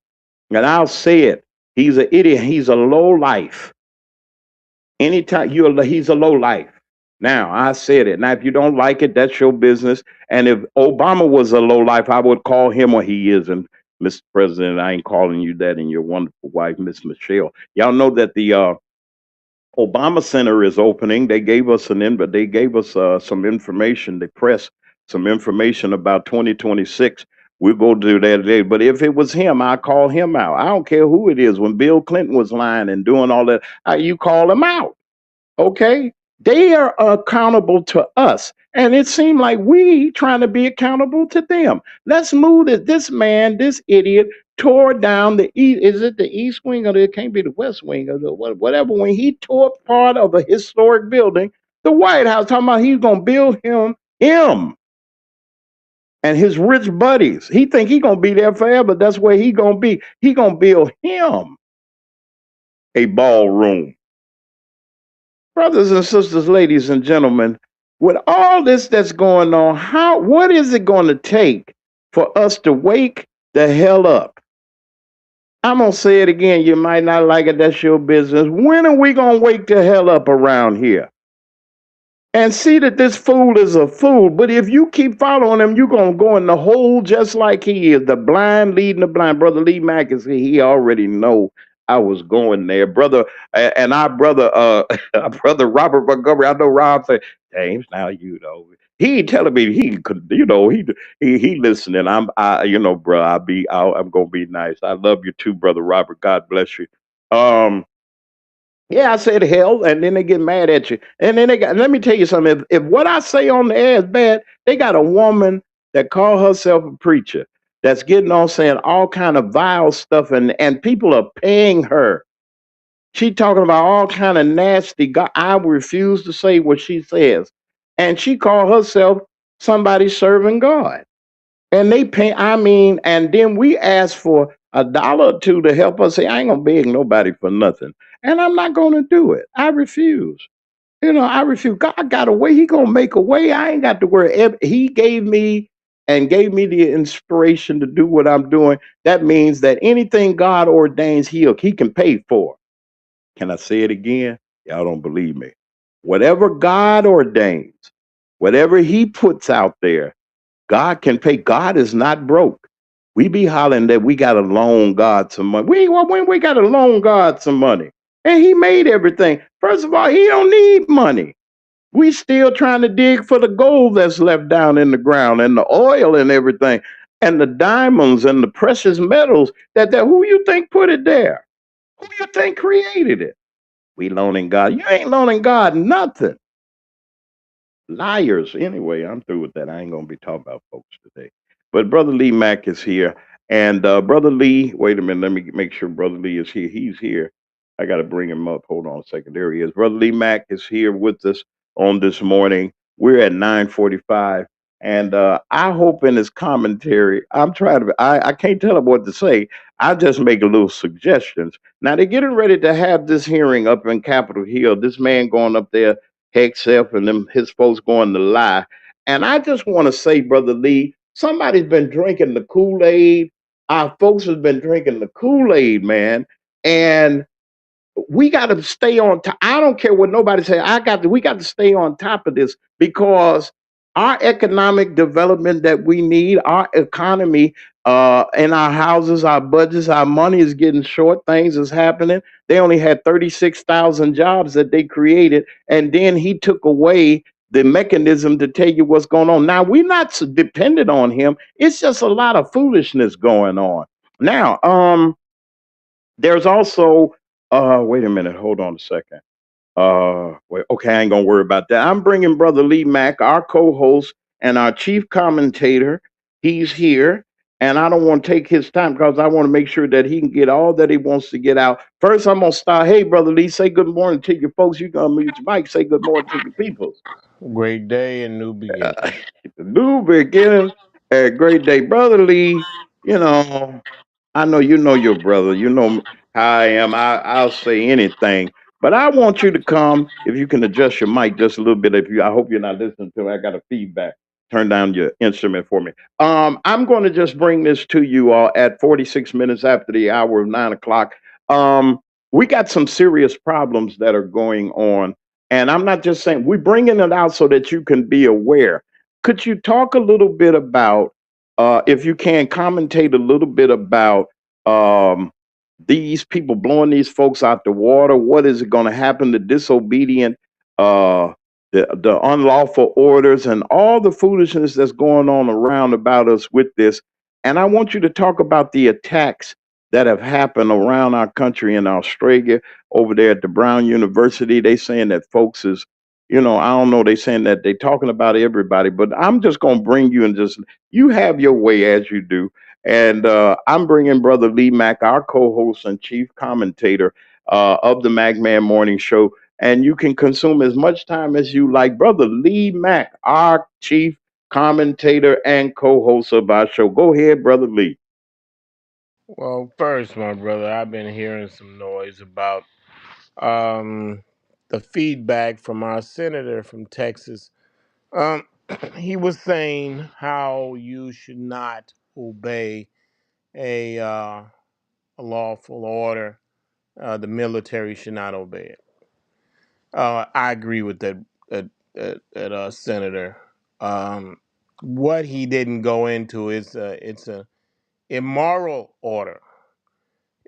S6: And I'll say it. He's an idiot. He's a low life. Anytime he's a low life. Now, I said it. Now, if you don't like it, that's your business. And if Obama was a low life, I would call him what he is. And Mr. President, I ain't calling you that, and your wonderful wife, Miss Michelle. Y'all know that the Obama Center is opening. They gave us some information. They pressed some information about 2026. We'll go do that today. But if it was him, I call him out. I don't care who it is. When Bill Clinton was lying and doing all that, you call him out. Okay? They are accountable to us. And it seemed like we trying to be accountable to them. Let's move it. This man, this idiot, tore down the east. Is it the east wing, or it can't be the west wing, or the whatever? When he tore part of a historic building, the White House, talking about he's gonna build him. and his rich buddies. He think he gonna be there forever. That's where he gonna be. He gonna build him a ballroom. Brothers and sisters, ladies and gentlemen, with all this that's going on, what is it going to take for us to wake the hell up? I'm gonna say it again. You might not like it. That's your business. When are we gonna wake the hell up around here and see that this fool is a fool? But if you keep following him, you're gonna go in the hole just like he is. The blind leading the blind. Brother Lee Mack is here. He already know I was going there, brother. And our brother, our brother Robert Montgomery. I know Rob said, James, now you know. He telling me he could, he listening. Bro, I'm gonna be nice. I love you too, brother Robert. God bless you. Yeah, I said hell, and then they get mad at you. And then let me tell you something. If what I say on the air is bad, they got a woman that call herself a preacher that's getting on saying all kind of vile stuff, and people are paying her. She talking about all kind of nasty. God, I refuse to say what she says, and she called herself somebody serving God. And they pay. And then we ask for $1 or $2 to help us. Say I ain't gonna beg nobody for nothing, and I'm not gonna do it. I refuse. I refuse. God got a way. He gonna make a way. I ain't got to worry. He gave me the inspiration to do what I'm doing. That means that anything God ordains, he can pay for. Can I say it again? Y'all don't believe me. Whatever God ordains, whatever he puts out there, God can pay. God is not broke. We be hollering that we got to loan God some money. When we got to loan God some money, and he made everything. First of all, he don't need money. We still trying to dig for the gold that's left down in the ground, and the oil and everything, and the diamonds and the precious metals. That who you think put it there? Who you think created it? We loaning God. You ain't loaning God nothing. Liars. Anyway, I'm through with that. I ain't gonna be talking about folks today. But Brother Lee Mack is here. And Brother Lee, wait a minute, let me make sure Brother Lee is here. He's here. I gotta bring him up. Hold on a second. There he is. Brother Lee Mack is here with us on this morning. We're at 9:45. And I hope in his commentary, I can't tell him what to say. I just make a little suggestions. Now they're getting ready to have this hearing up in Capitol Hill. This man going up there, Hexef, and his folks going to lie. And I just want to say, Brother Lee, somebody's been drinking the Kool-Aid. Our folks have been drinking the Kool-Aid, man. And we got to stay on top. I don't care what nobody say. We got to stay on top of this, because our economic development that we need, our economy, in our houses, our budgets, our money is getting short. Things is happening. They only had 36,000 jobs that they created, and then he took away the mechanism to tell you what's going on. Now, we're not dependent on him. It's just a lot of foolishness going on. Now, there's also wait a minute, hold on a second. Wait, okay, I ain't gonna worry about that. I'm bringing Brother Lee Mack, our co-host and our chief commentator. He's here, and I don't want to take his time because I want to make sure that he can get all that he wants to get out. First, I'm gonna start. Hey, Brother Lee, say good morning to your folks. You gonna mute your mic. Say good morning to your people.
S7: Great day and new beginning.
S6: New beginning, a great day, Brother Lee. I know your brother. You know how I am. I'll say anything. But I want you to come. If you can adjust your mic just a little bit. I hope you're not listening to me. I got a feedback. Turn down your instrument for me. I'm going to just bring this to you all at 46 minutes after the hour of 9 o'clock. We got some serious problems that are going on. And I'm not just saying, we're bringing it out so that you can be aware. Could you talk a little bit about, if you can, commentate a little bit about these people blowing these folks out the water? What is going to happen to disobedient, the unlawful orders, and all the foolishness that's going on around about us with this? And I want you to talk about the attacks that have happened around our country in Australia, over there at the Brown University. They saying that folks is, I don't know, they saying that they talking about everybody, but I'm just going to bring you and just, you have your way as you do. And I'm bringing Brother Lee Mack, our co-host and chief commentator of the Mac Man Morning Show. And you can consume as much time as you like. Brother Lee Mack, our chief commentator and co-host of our show. Go ahead, Brother Lee.
S7: Well, first, my brother, I've been hearing some noise about um, the feedback from our senator from Texas. Um, he was saying how you should not obey a lawful order. The military should not obey it. I agree with that senator. Um, what he didn't go into is it's a immoral order.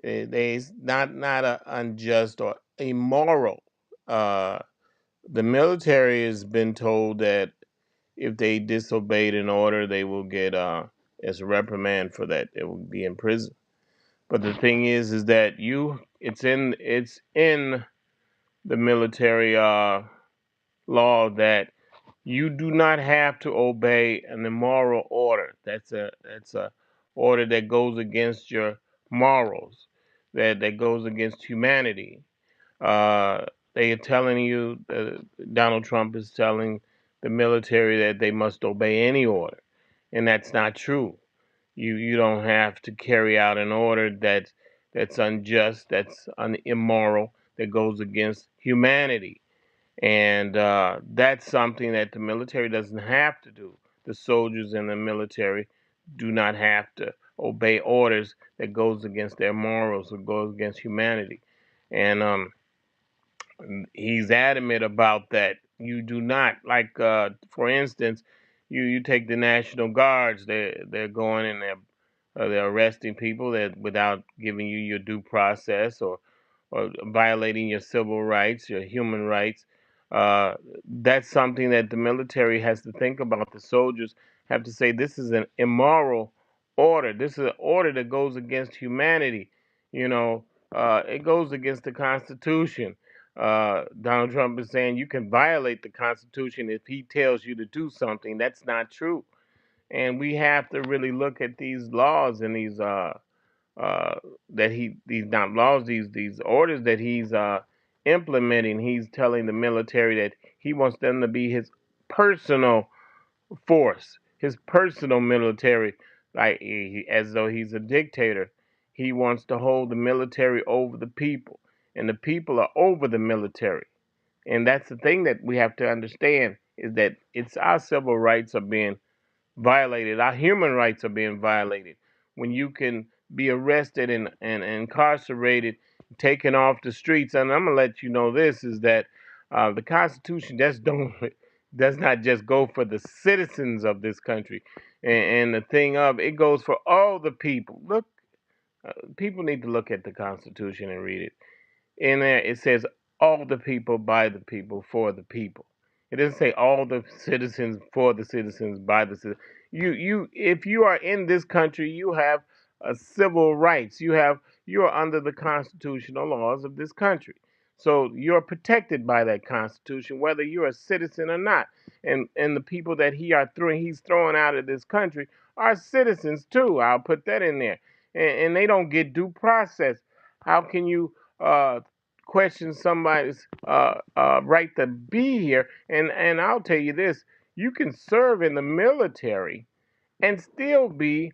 S7: It's not a unjust or immoral. Uh, the military has been told that if they disobeyed an order, they will get as a reprimand for that. They will be in prison. But the thing is that it's in the military law that you do not have to obey an immoral order. That's a order that goes against your morals, that goes against humanity. Uh, they are telling you, Donald Trump is telling the military that they must obey any order, and that's not true. You don't have to carry out an order that's unjust, that's immoral, that goes against humanity. And that's something that the military doesn't have to do. The soldiers in the military do not have to obey orders that goes against their morals or goes against humanity. And he's adamant about that. You do not like, for instance, you take the National Guards. They're going and they're arresting people that without giving you your due process or violating your civil rights, your human rights. Uh, that's something that the military has to think about. The soldiers have to say this is an immoral order. This is an order that goes against humanity. You know, it goes against the Constitution. Donald Trump is saying you can violate the Constitution if he tells you to do something. That's not true. And we have to really look at these laws and these these not laws, these orders that he's implementing. He's telling the military that he wants them to be his personal force, his personal military, like as though he's a dictator. He wants to hold the military over the people, and the people are over the military. And that's the thing that we have to understand is that it's our civil rights are being violated. Our human rights are being violated. When you can be arrested and incarcerated, taken off the streets, and I'm gonna let you know this is that the Constitution just don't does not just go for the citizens of this country, and the thing of it goes for all the people. Look, people need to look at the Constitution and read it. In there it says all the people, by the people, for the people. It doesn't say all the citizens, for the citizens, by the citizens. If you are in this country, you have civil rights. You are under the constitutional laws of this country. So you're protected by that constitution, whether you're a citizen or not. And the people that he's throwing out of this country are citizens too. I'll put that in there. And they don't get due process. How can you question somebody's right to be here? And I'll tell you this: you can serve in the military and still be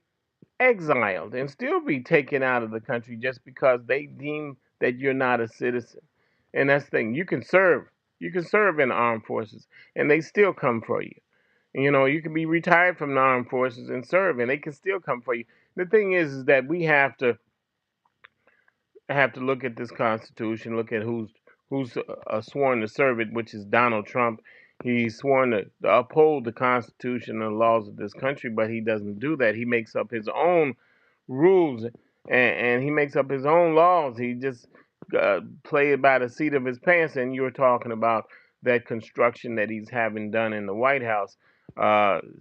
S7: exiled and still be taken out of the country just because they deem that you're not a citizen. And that's the thing. You can serve in the armed forces, and they still come for you. You know, you can be retired from the armed forces and serve, and they can still come for you. The thing is that we have to look at this Constitution, look at who's sworn to serve it, which is Donald Trump. He's sworn to uphold the Constitution and the laws of this country, but he doesn't do that. He makes up his own rules and he makes up his own laws. He just play by the seat of his pants. And you were talking about that construction that he's having done in the White House.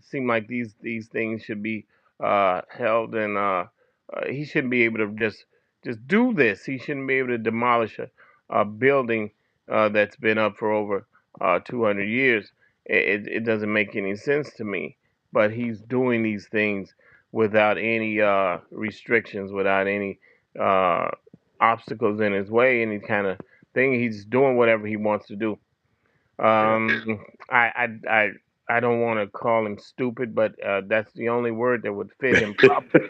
S7: Seem like these things should be held, and he shouldn't be able to just do this. He shouldn't be able to demolish a building that's been up for over 200 years. It doesn't make any sense to me. But he's doing these things without any restrictions, without any uh, obstacles in his way, any kind of thing. He's doing whatever he wants to do.
S6: Yeah.
S7: Um, I, I, I, I don't want to call him stupid, but that's the only word that would fit him properly.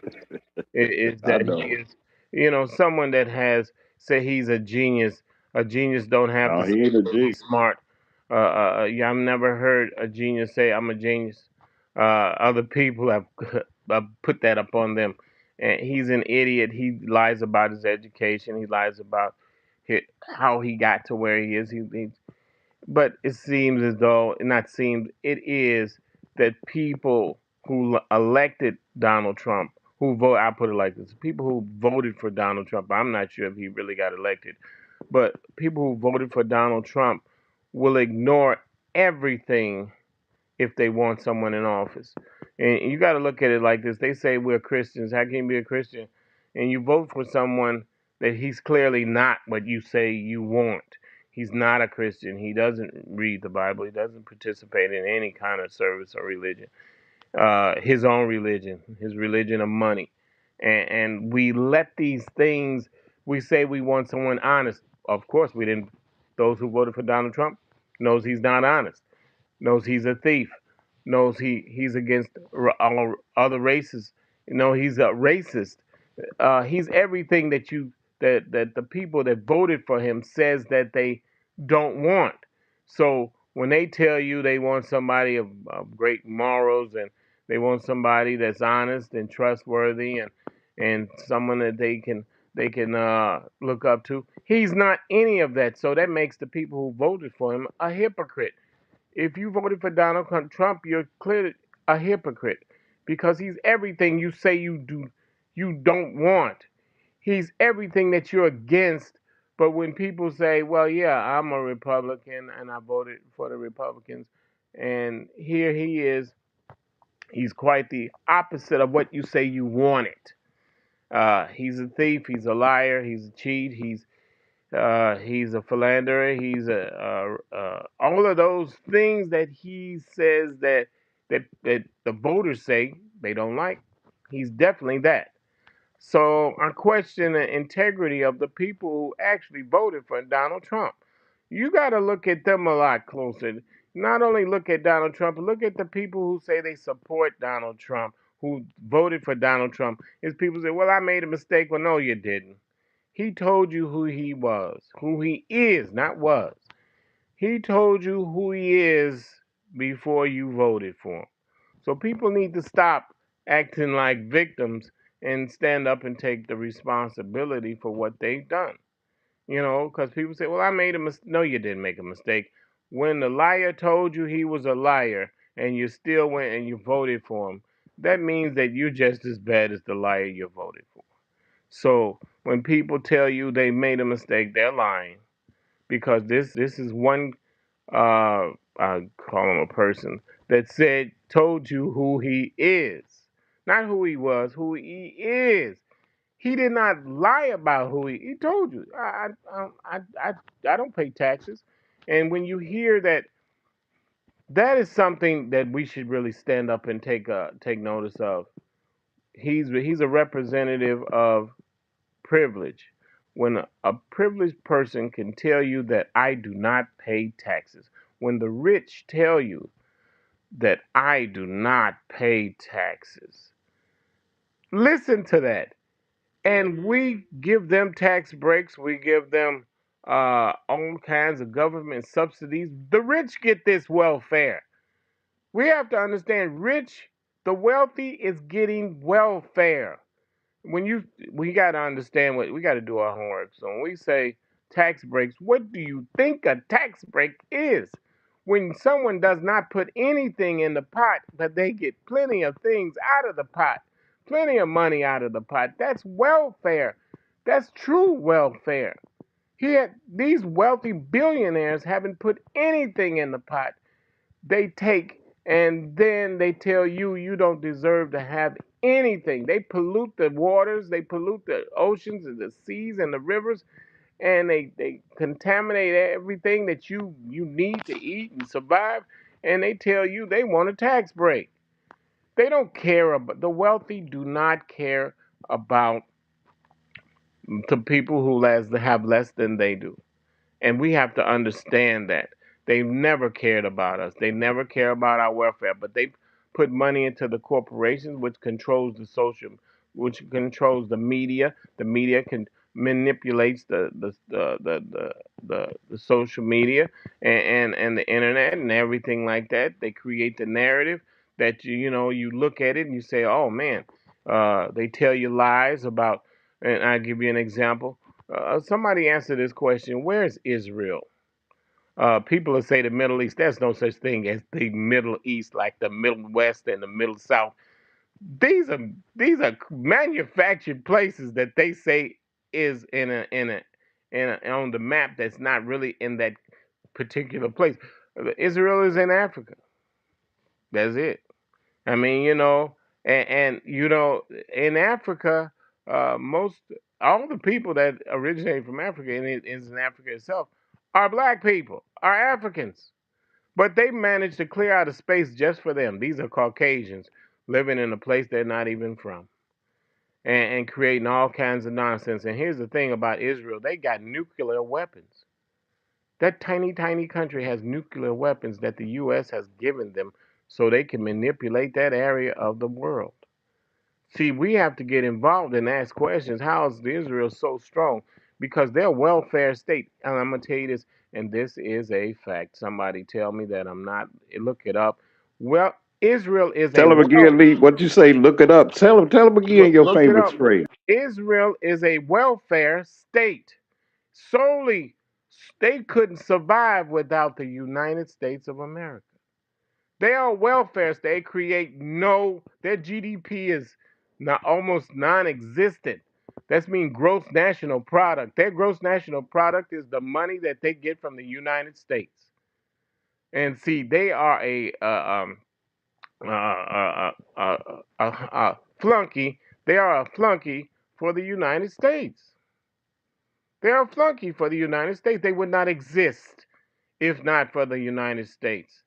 S7: Is
S6: I
S7: that he
S6: know.
S7: is, someone that has say he's a genius. A genius don't have
S6: No,
S7: to
S6: he
S7: say
S6: ain't a
S7: that
S6: G.
S7: he's smart. Yeah, I've never heard a genius say I'm a genius. Other people have, have put that up on them, and he's an idiot. He lies about his education. He lies about how he got to where he is. But it seems as though, not seems, it is that people who elected Donald Trump, who vote, I put it like this, people who voted for Donald Trump, I'm not sure if he really got elected, but people who voted for Donald Trump will ignore everything if they want someone in office. And you got to look at it like this. They say we're Christians. How can you be a Christian? And you vote for someone that he's clearly not what you say you want. He's not a Christian. He doesn't read the Bible. He doesn't participate in any kind of service or religion. His own religion, his religion of money. And we let these things, we say we want someone honest. Of course, we didn't. Those who voted for Donald Trump knows he's not honest, knows he's a thief, knows he's against all other races. He's a racist. He's everything that the people that voted for him says that they don't want. So when they tell you they want somebody of great morals, and they want somebody that's honest and trustworthy, and someone that they can look up to, he's not any of that. So that makes the people who voted for him a hypocrite. If you voted for Donald Trump, you're clearly a hypocrite, because he's everything you say you don't want. He's everything that you're against. But when people say, "Well, yeah, I'm a Republican and I voted for the Republicans," and here he is, he's quite the opposite of what you say you wanted. He's a thief. He's a liar. He's a cheat. He's a philanderer. He's all of those things that he says that the voters say they don't like. He's definitely that. So I question the integrity of the people who actually voted for Donald Trump. You got to look at them a lot closer. Not only look at Donald Trump, but look at the people who say they support Donald Trump, who voted for Donald Trump. Is people say, "Well, I made a mistake." Well, no, you didn't. He told you who he was, who he is, not was. He told you who he is before you voted for him. So people need to stop acting like victims and stand up and take the responsibility for what they've done. Because people say, "Well, I made a mistake." No, you didn't make a mistake. When the liar told you he was a liar and you still went and you voted for him, that means that you're just as bad as the liar you voted for. So when people tell you they made a mistake, they're lying, because this is one, I call him a person that told you who he is, not who he was, who he is. He did not lie about who he told you. I don't pay taxes, and when you hear that, that is something that we should really stand up and take notice of. He's a representative of privilege. When a privileged person can tell you that I do not pay taxes, when the rich tell you that I do not pay taxes, listen to that. And we give them tax breaks, we give them all kinds of government subsidies. The rich get this welfare. We have to understand, the wealthy is getting welfare. when you We got to understand, what we got to do our homework. So when we say tax breaks, what do you think a tax break is? When someone does not put anything in the pot, but they get plenty of things out of the pot, plenty of money out of the pot, that's welfare. That's true welfare. These wealthy billionaires haven't put anything in the pot. They take, and then they tell you you don't deserve to have anything. They pollute the waters, they pollute the oceans and the seas and the rivers, and they contaminate everything that you need to eat and survive, and they tell you they want a tax break. They don't care about, the wealthy do not care about the people who have less than they do. And we have to understand that. They've never cared about us. They never care about our welfare, but they put money into the corporations, which controls the social, which controls the media. The media can manipulates the social media and the internet and everything like that. They create the narrative that you look at it and you say, oh man, they tell you lies about. And I'll give you an example. Somebody answer this question: where's Israel? People will say the Middle East. There's no such thing as the Middle East, like the Middle West and the Middle South. These are these are manufactured places that they say is in a on the map that's not really in that particular place. Israel is in Africa. That's it. I mean, and in Africa, most all the people that originate from Africa and it is in Africa itself are black people, are Africans. But they managed to clear out a space just for them. These are Caucasians living in a place they're not even from and creating all kinds of nonsense. And here's the thing about Israel: they got nuclear weapons. That tiny, tiny country has nuclear weapons that the U.S. has given them so they can manipulate that area of the world. See, we have to get involved and ask questions. How is Israel so strong? Because they're a welfare state. And I'm going to tell you this, and this is a fact. Somebody tell me that I'm not. Look it up. Well, Israel is a
S6: Tell them again, Lee. What you say? Look it up. Tell them again your
S7: look it
S6: famous
S7: up.
S6: phrase.
S7: Israel is a welfare state. Solely, they couldn't survive without the United States of America. They are welfare. They create their GDP is not almost non-existent. That's mean gross national product. Their gross national product is the money that they get from the United States. And see, they are a flunky. They are a flunky for the United States. They are a flunky for the United States. They would not exist if not for the United States.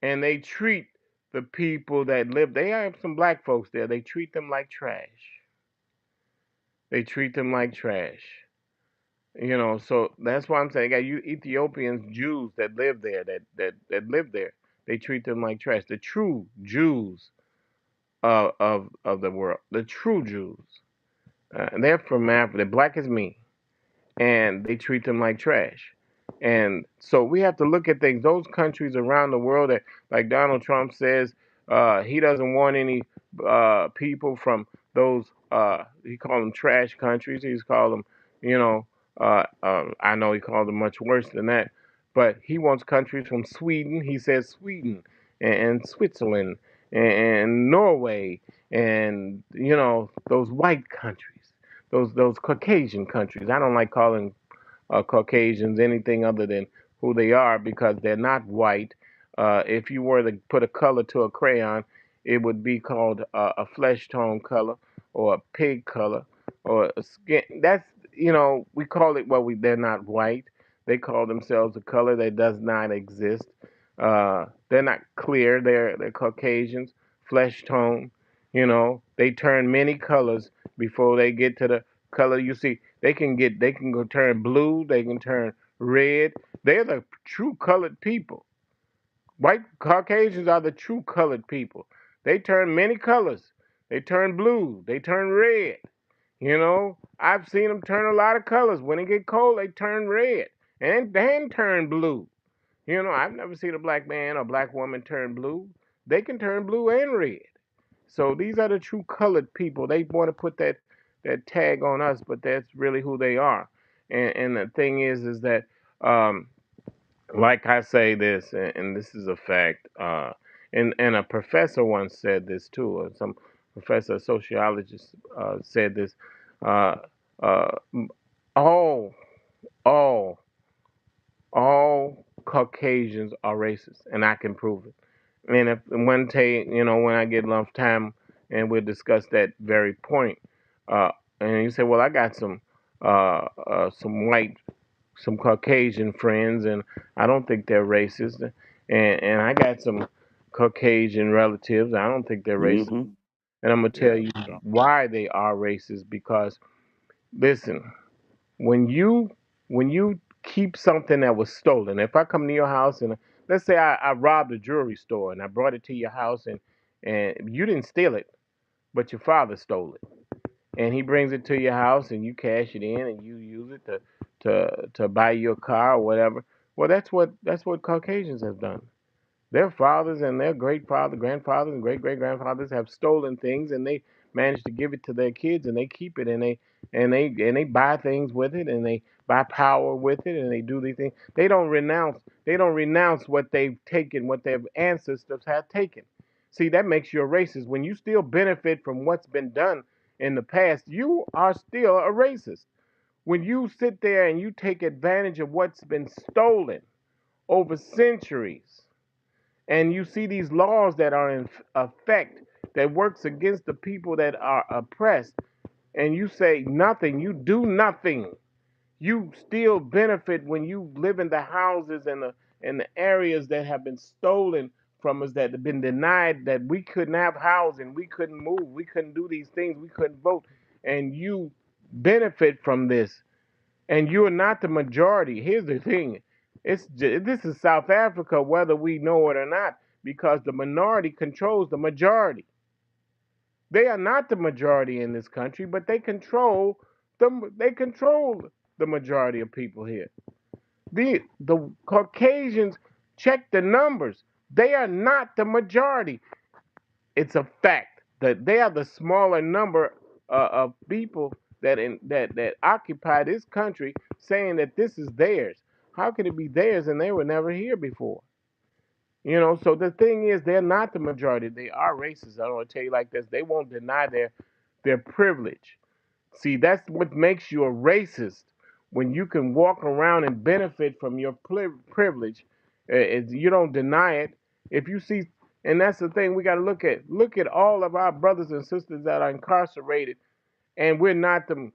S7: And they treat the people that live. They have some black folks there. They treat them like trash. They treat them like trash. So that's why I'm saying, got you Ethiopians, Jews that live there, that live there. They treat them like trash. The true Jews of the world, the true Jews, and they're from Africa. They're black as me, and they treat them like trash. And so we have to look at things. Those countries around the world that, like Donald Trump says, he doesn't want any people from those. He called them trash countries. He's called them, I know he called them much worse than that. But he wants countries from Sweden. He says Sweden and Switzerland and Norway and those white countries, those Caucasian countries. I don't like calling Caucasians anything other than who they are because they're not white. If you were to put a color to a crayon, it would be called a flesh tone color or a pig color or a skin. That's we call it they're not white. They call themselves a color that does not exist. They're not clear. They're Caucasians, flesh tone. They turn many colors before they get to the color you see. They can go turn blue, they can turn red. They're the true colored people. White Caucasians are the true colored people. They turn many colors. They turn blue, they turn red. I've seen them turn a lot of colors. When it get cold, they turn red and then turn blue. I've never seen a black man or black woman turn blue. They can turn blue and red. So these are the true colored people. They want to put that tag on us, but that's really who they are. And the thing is that like I say this, and this is a fact. And a professor once said this too. Or some professor, sociologist, said this. Uh, uh, all all all Caucasians are racist, and I can prove it. And if one day, when I get enough time, and we'll discuss that very point. Uh, and you say, well, I got some Caucasian friends, and I don't think they're racist. And I got some Caucasian relatives. I don't think they're racist.
S6: Mm-hmm.
S7: And I'm gonna tell
S6: Yeah.
S7: you why they are racist. Because listen, when you when you keep something that was stolen. If I come to your house and let's say I robbed a jewelry store and I brought it to your house and you didn't steal it, but your father stole it, and he brings it to your house and you cash it in and you use it to buy your car or whatever. Well, that's what Caucasians have done. Their fathers and their grandfathers and great great grandfathers have stolen things, and they manage to give it to their kids, and they keep it, and they buy things with it, and they buy power with it, and they do these things. They don't renounce what they've taken, what their ancestors have taken. See, that makes you a racist. When you still benefit from what's been done in the past, you are still a racist. When you sit there and you take advantage of what's been stolen over centuries, and you see these laws that are in effect that works against the people that are oppressed, and you say nothing, you do nothing, you still benefit when you live in the houses and the areas that have been stolen from us, that have been denied, that we couldn't have housing, we couldn't move, we couldn't do these things, we couldn't vote, and you benefit from this, and you're not the majority. Here's the thing: this is South Africa, whether we know it or not, because the minority controls the majority. They are not the majority in this country, but they control the majority of people here. The Caucasians, check the numbers. They are not the majority. It's a fact that they are the smaller number of people that occupy this country, saying that this is theirs. How can it be theirs and they were never here before? So the thing is, they're not the majority. They are racist. I want to tell you like this: they won't deny their privilege. See, that's what makes you a racist, when you can walk around and benefit from your privilege. You don't deny it. If you see, and that's the thing we got to look at. Look at all of our brothers and sisters that are incarcerated, and we're not them.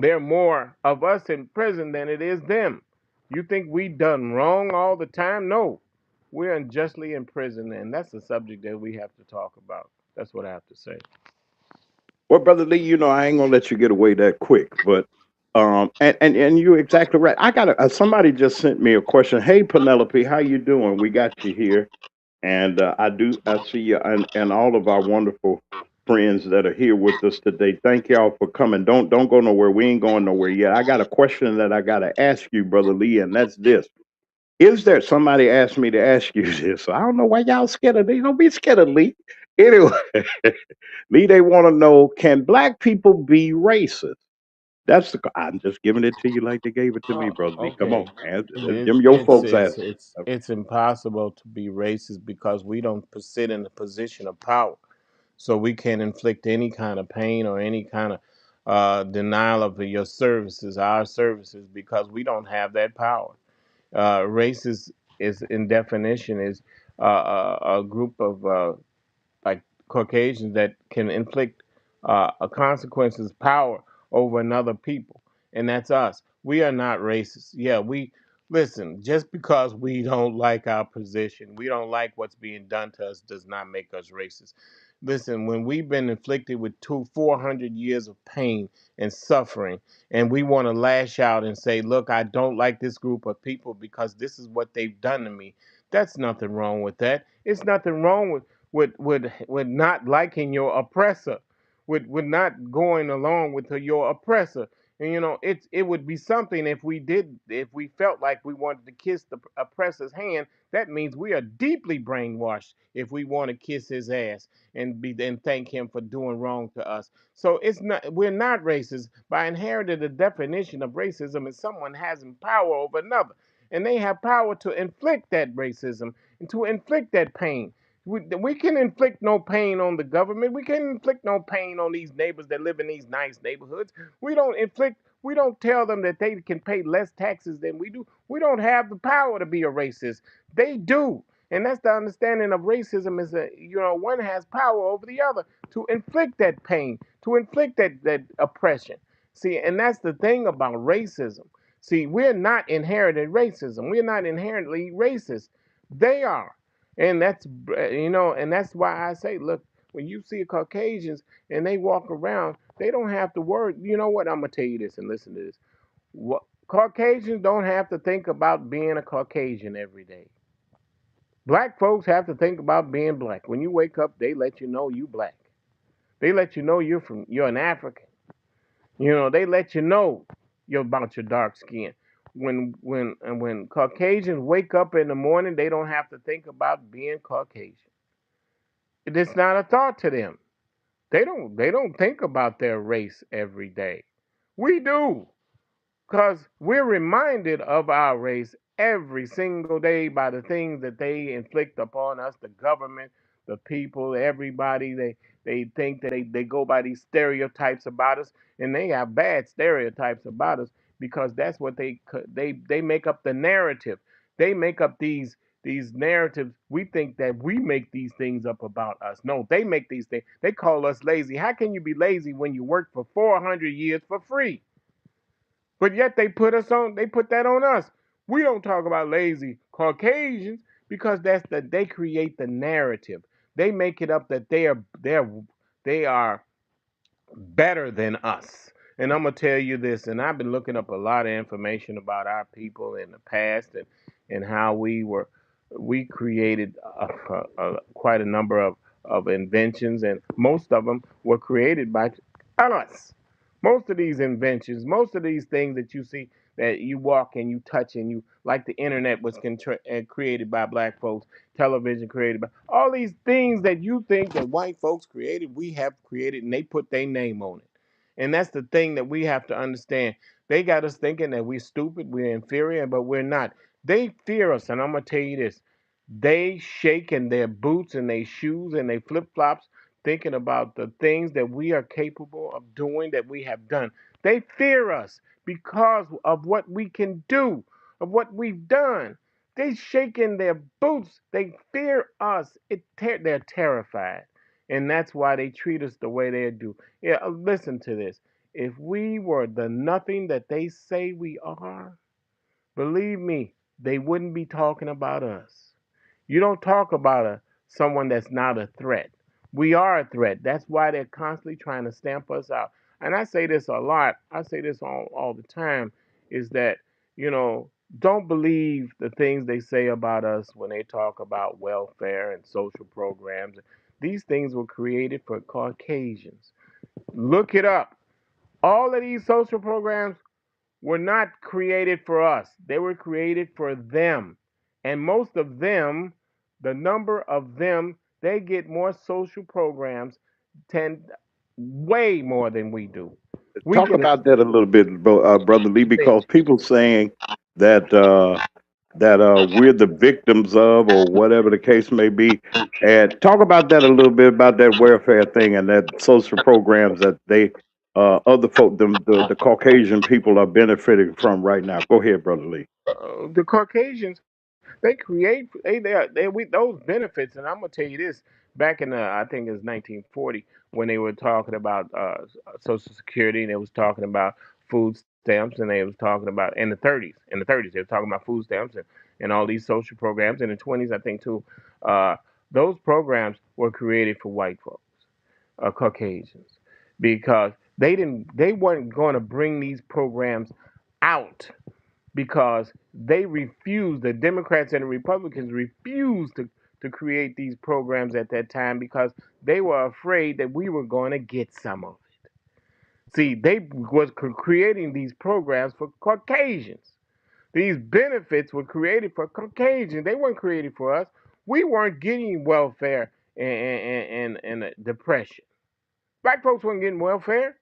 S7: There are more of us in prison than it is them. You think we done wrong all the time? No, we're unjustly in prison, and that's the subject that we have to talk about. That's what I have to say.
S6: Well, Brother Lee, I ain't gonna let you get away that quick, but and you're exactly right. I got somebody just sent me a question. Hey, Penelope, how you doing? We got you here, and I see you and all of our wonderful friends that are here with us today. Thank y'all for coming. Don't go nowhere. We ain't going nowhere yet. I got a question that I gotta ask you, Brother Lee, and that's this. Is there somebody asked me to ask you this? I don't know why y'all scared of Lee. Don't be scared of Lee. Anyway, Lee, they want to know, can black people be racist? I'm just giving it to you like they gave it to me, Brother Lee. Come on,
S7: Okay.
S6: man.
S7: It's
S6: Them your
S7: it's
S6: folks
S7: it's
S6: ask.
S7: it's it's impossible to be racist because we don't sit in a position of power. So we can't inflict any kind of pain or any kind of denial of your services, our services, because we don't have that power. Racist is in definition is a group of like Caucasians that can inflict a consequences power over another people, and that's us. We are not racist. Yeah, we listen. Just because we don't like our position, we don't like what's being done to us, does not make us racist. Listen, when we've been inflicted with 400 years of pain and suffering, and we want to lash out and say, "Look, I don't like this group of people because this is what they've done to me." That's nothing wrong with that. It's nothing wrong with not liking your oppressor, with not going along with your oppressor. And it would be something if we felt like we wanted to kiss the oppressor's hand. That means we are deeply brainwashed if we want to kiss his ass and thank him for doing wrong to us. So we're not racist. By inheriting the definition of racism is someone having power over another, and they have power to inflict that racism and to inflict that pain. We can inflict no pain on the government. We can inflict no pain on these neighbors that live in these nice neighborhoods. We don't tell them that they can pay less taxes than we do. We don't have the power to be a racist. They do. And that's the understanding of racism, is that one has power over the other to inflict that pain, to inflict that oppression. See, and that's the thing about racism. See, we're not inherited racism. We're not inherently racist. They are. And that's why I say, look, when you see Caucasians and they walk around, they don't have to worry. You know what? I'm gonna tell you this, and listen to this. What Caucasians don't have to think about being a Caucasian every day. Black folks have to think about being black. When you wake up, they let you know you black. They let you know you're an African. They let you know you're about your dark skin. When Caucasians wake up in the morning, they don't have to think about being Caucasian. It's not a thought to them. They don't think about their race every day. We do. Because we're reminded of our race every single day by the things that they inflict upon us, the government, the people, everybody. They think that they go by these stereotypes about us, and they have bad stereotypes about us because that's what they make up the narrative. They make up these narratives. We think that we make these things up about us. No, they make these things. They call us lazy. How can you be lazy when you work for 400 years for free? But yet they put that on us. We don't talk about lazy Caucasians because they create the narrative. They make it up that they are better than us. And I'm gonna tell you this, and I've been looking up a lot of information about our people in the past and how we created quite a number of inventions, and most of them were created by us. Most of these inventions, most of these things that you see that you walk and you touch and you like the internet was created by black folks, television created by all these things that you think that white folks created, we have created and they put their name on it. And that's the thing that we have to understand. They got us thinking that we're stupid, we're inferior, but we're not. They fear us, and I'm gonna tell you this. They shake in their boots and their shoes and their flip flops thinking about the things that we are capable of doing, that we have done. They fear us because of what we can do, of what we've done. They shake in their boots. They fear us. They're terrified. And that's why they treat us the way they do. Yeah, listen to this. If we were the nothing that they say we are, believe me, they wouldn't be talking about us. You don't talk about someone that's not a threat. We are a threat. That's why they're constantly trying to stamp us out. And I say this a lot. I say this all the time is that, don't believe the things they say about us when they talk about welfare and social programs. These things were created for Caucasians. Look it up. All of these social programs were not created for us. They were created for them. And most of them, the number of them, they get more social programs, 10, way more than we do. We
S6: Talk
S7: get
S6: about that a little bit, Brother Lee, because people saying that we're the victims of, or whatever the case may be. And talk about that a little bit about that welfare thing and that social programs that they other folk, the Caucasian people are benefiting from right now. Go ahead, Brother Lee.
S7: the Caucasians. They create they with those benefits, and I'm gonna tell you this. Back in I think it was 1940 when they were talking about Social Security, and they was talking about food stamps, and they was talking about in the 30s they were talking about food stamps and all these social programs. In the 20s, I think too, uh, those programs were created for white folks, Caucasians, because they weren't going to bring these programs out because the Democrats and the Republicans refused to create these programs at that time because they were afraid that we were going to get some of it. See, they was creating these programs for Caucasians. These benefits were created for Caucasians. They weren't created for us. We weren't getting welfare and depression. Black folks weren't getting welfare.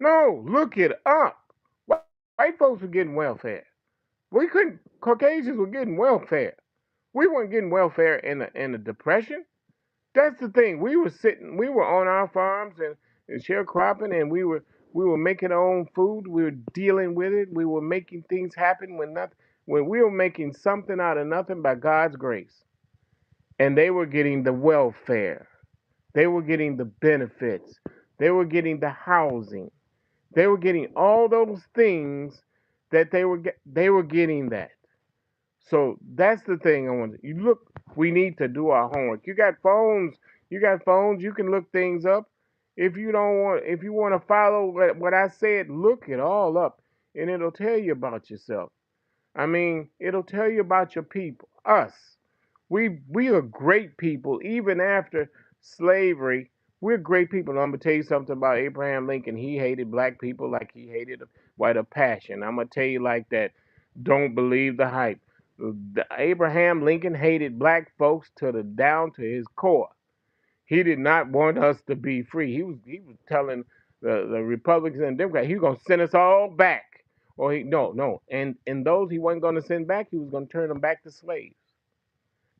S7: No, look it up. White folks were getting welfare. We couldn't. Caucasians were getting welfare. We weren't getting welfare in the depression. That's the thing. We were sitting. We were on our farms and sharecropping, and we were making our own food. We were dealing with it. We were making things happen when nothing. When we were making something out of nothing by God's grace, and they were getting the welfare. They were getting the benefits. They were getting the housing. They were getting all those things that they were getting that. So that's the thing I want. You look, we need to do our homework. You got phones. You got phones. You can look things up. If you want to follow what I said, look it all up. and it'll tell you about yourself. I mean, it'll tell you about your people, us. We are great people, even after slavery. We're great people. And I'm gonna tell you something about Abraham Lincoln. He hated black people like he hated white a passion. I'm gonna tell you like that. Don't believe the hype. Abraham Lincoln hated black folks down to his core. He did not want us to be free. He was telling the Republicans and Democrats he was gonna send us all back. Or no. And those he wasn't gonna send back, he was gonna turn them back to slaves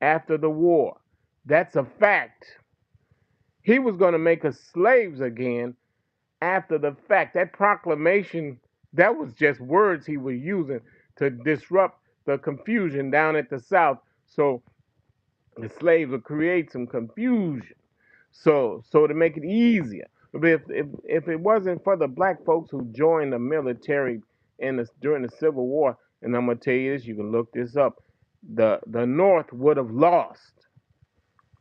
S7: after the war. That's a fact. He was gonna make us slaves again after the fact. That proclamation, that was just words he was using to disrupt the confusion down at the South. So the slaves would create some confusion. So to make it easier. But if it wasn't for the black folks who joined the military during the Civil War, and I'm gonna tell you this, you can look this up, the North would have lost.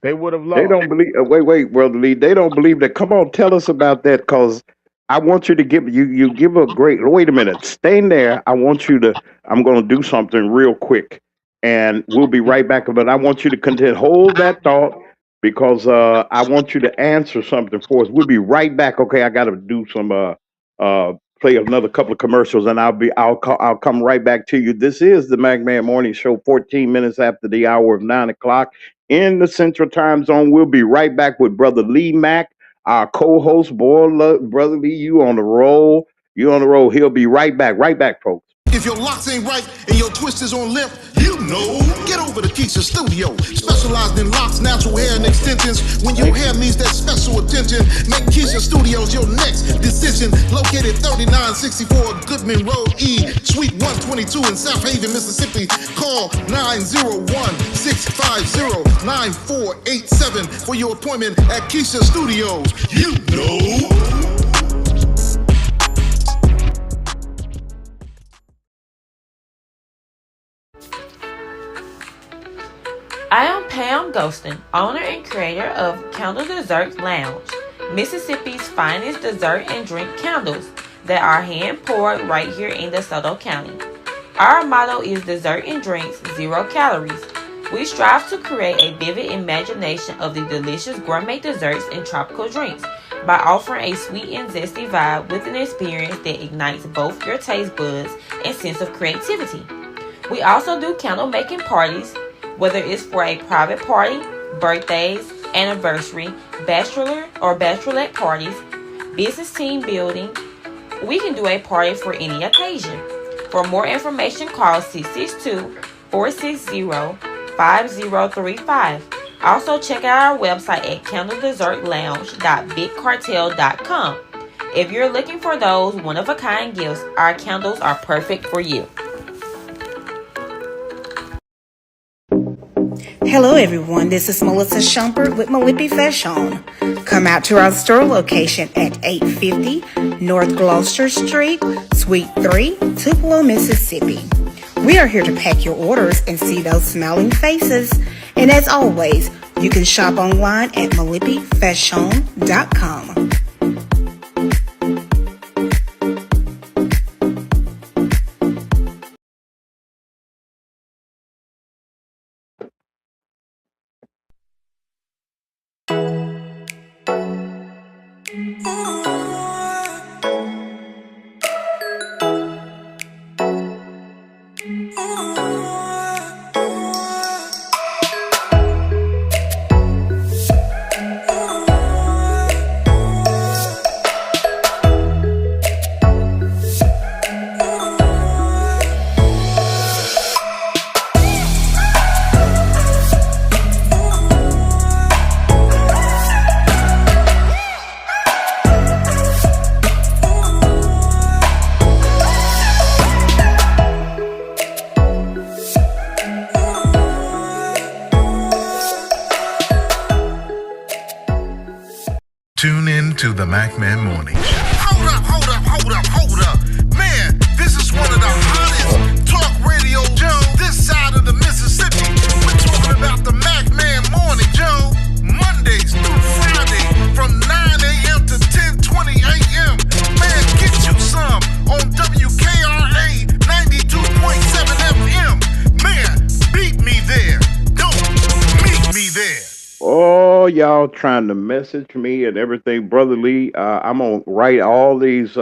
S7: They would have lost.
S6: They don't believe. Wait, Brother Lee. They don't believe that. Come on, tell us about that, because I want you to give you give a great. Wait a minute, stay there. I want you to. I'm going to do something real quick, and we'll be right back. But I want you to continue. Hold that thought, because I want you to answer something for us. We'll be right back. Okay, I got to do some play another couple of commercials, and I'll come right back to you. This is the McMahon Morning Show. 14 minutes after the hour of 9 o'clock. In the Central Time Zone. We'll be right back with Brother Lee Mack, our co-host. Brother Lee, you on the roll. You on the roll. He'll be right back. Right back, folks.
S2: If your locks ain't right and your twist is on limp, you know, get over to Keisha Studio. Specialized in locks, natural hair, and extensions. When your hair needs that special attention, make Keisha Studios your next decision. Located 3964 Goodman Road E, Suite 122 in South Haven, Mississippi. Call 901-650-9487 for your appointment at Keisha Studios. You know.
S4: I am Pam Ghostin, owner and creator of Candle Desserts Lounge, Mississippi's finest dessert and drink candles that are hand poured right here in DeSoto County. Our motto is dessert and drinks, 0 calories. We strive to create a vivid imagination of the delicious gourmet desserts and tropical drinks by offering a sweet and zesty vibe with an experience that ignites both your taste buds and sense of creativity. We also do candle making parties, whether it's for a private party, birthdays, anniversary, bachelor or bachelorette parties, business team building. We can do a party for any occasion. For more information, call 662-460-5035. Also, check out our website at candledessertlounge.bigcartel.com. If you're looking for those one-of-a-kind gifts, our candles are perfect for you.
S3: Hello everyone, this is Melissa Schumpert with Malipi Fashion. Come out to our store location at 850 North Gloucester Street, Suite 3, Tupelo, Mississippi. We are here to pack your orders and see those smiling faces. And as always, you can shop online at malipifashion.com.
S5: Tune in to the McMahon Morning Show.
S2: Hold up. Man, this is one of the hottest talk radio shows this side of the Mississippi. We're talking about the McMahon Morning Show, Mondays through Friday from 9 a.m. to 10:20 a.m. Man, get you some on WKRM
S6: y'all trying to message me and everything, Brother Lee. I'm gonna write all these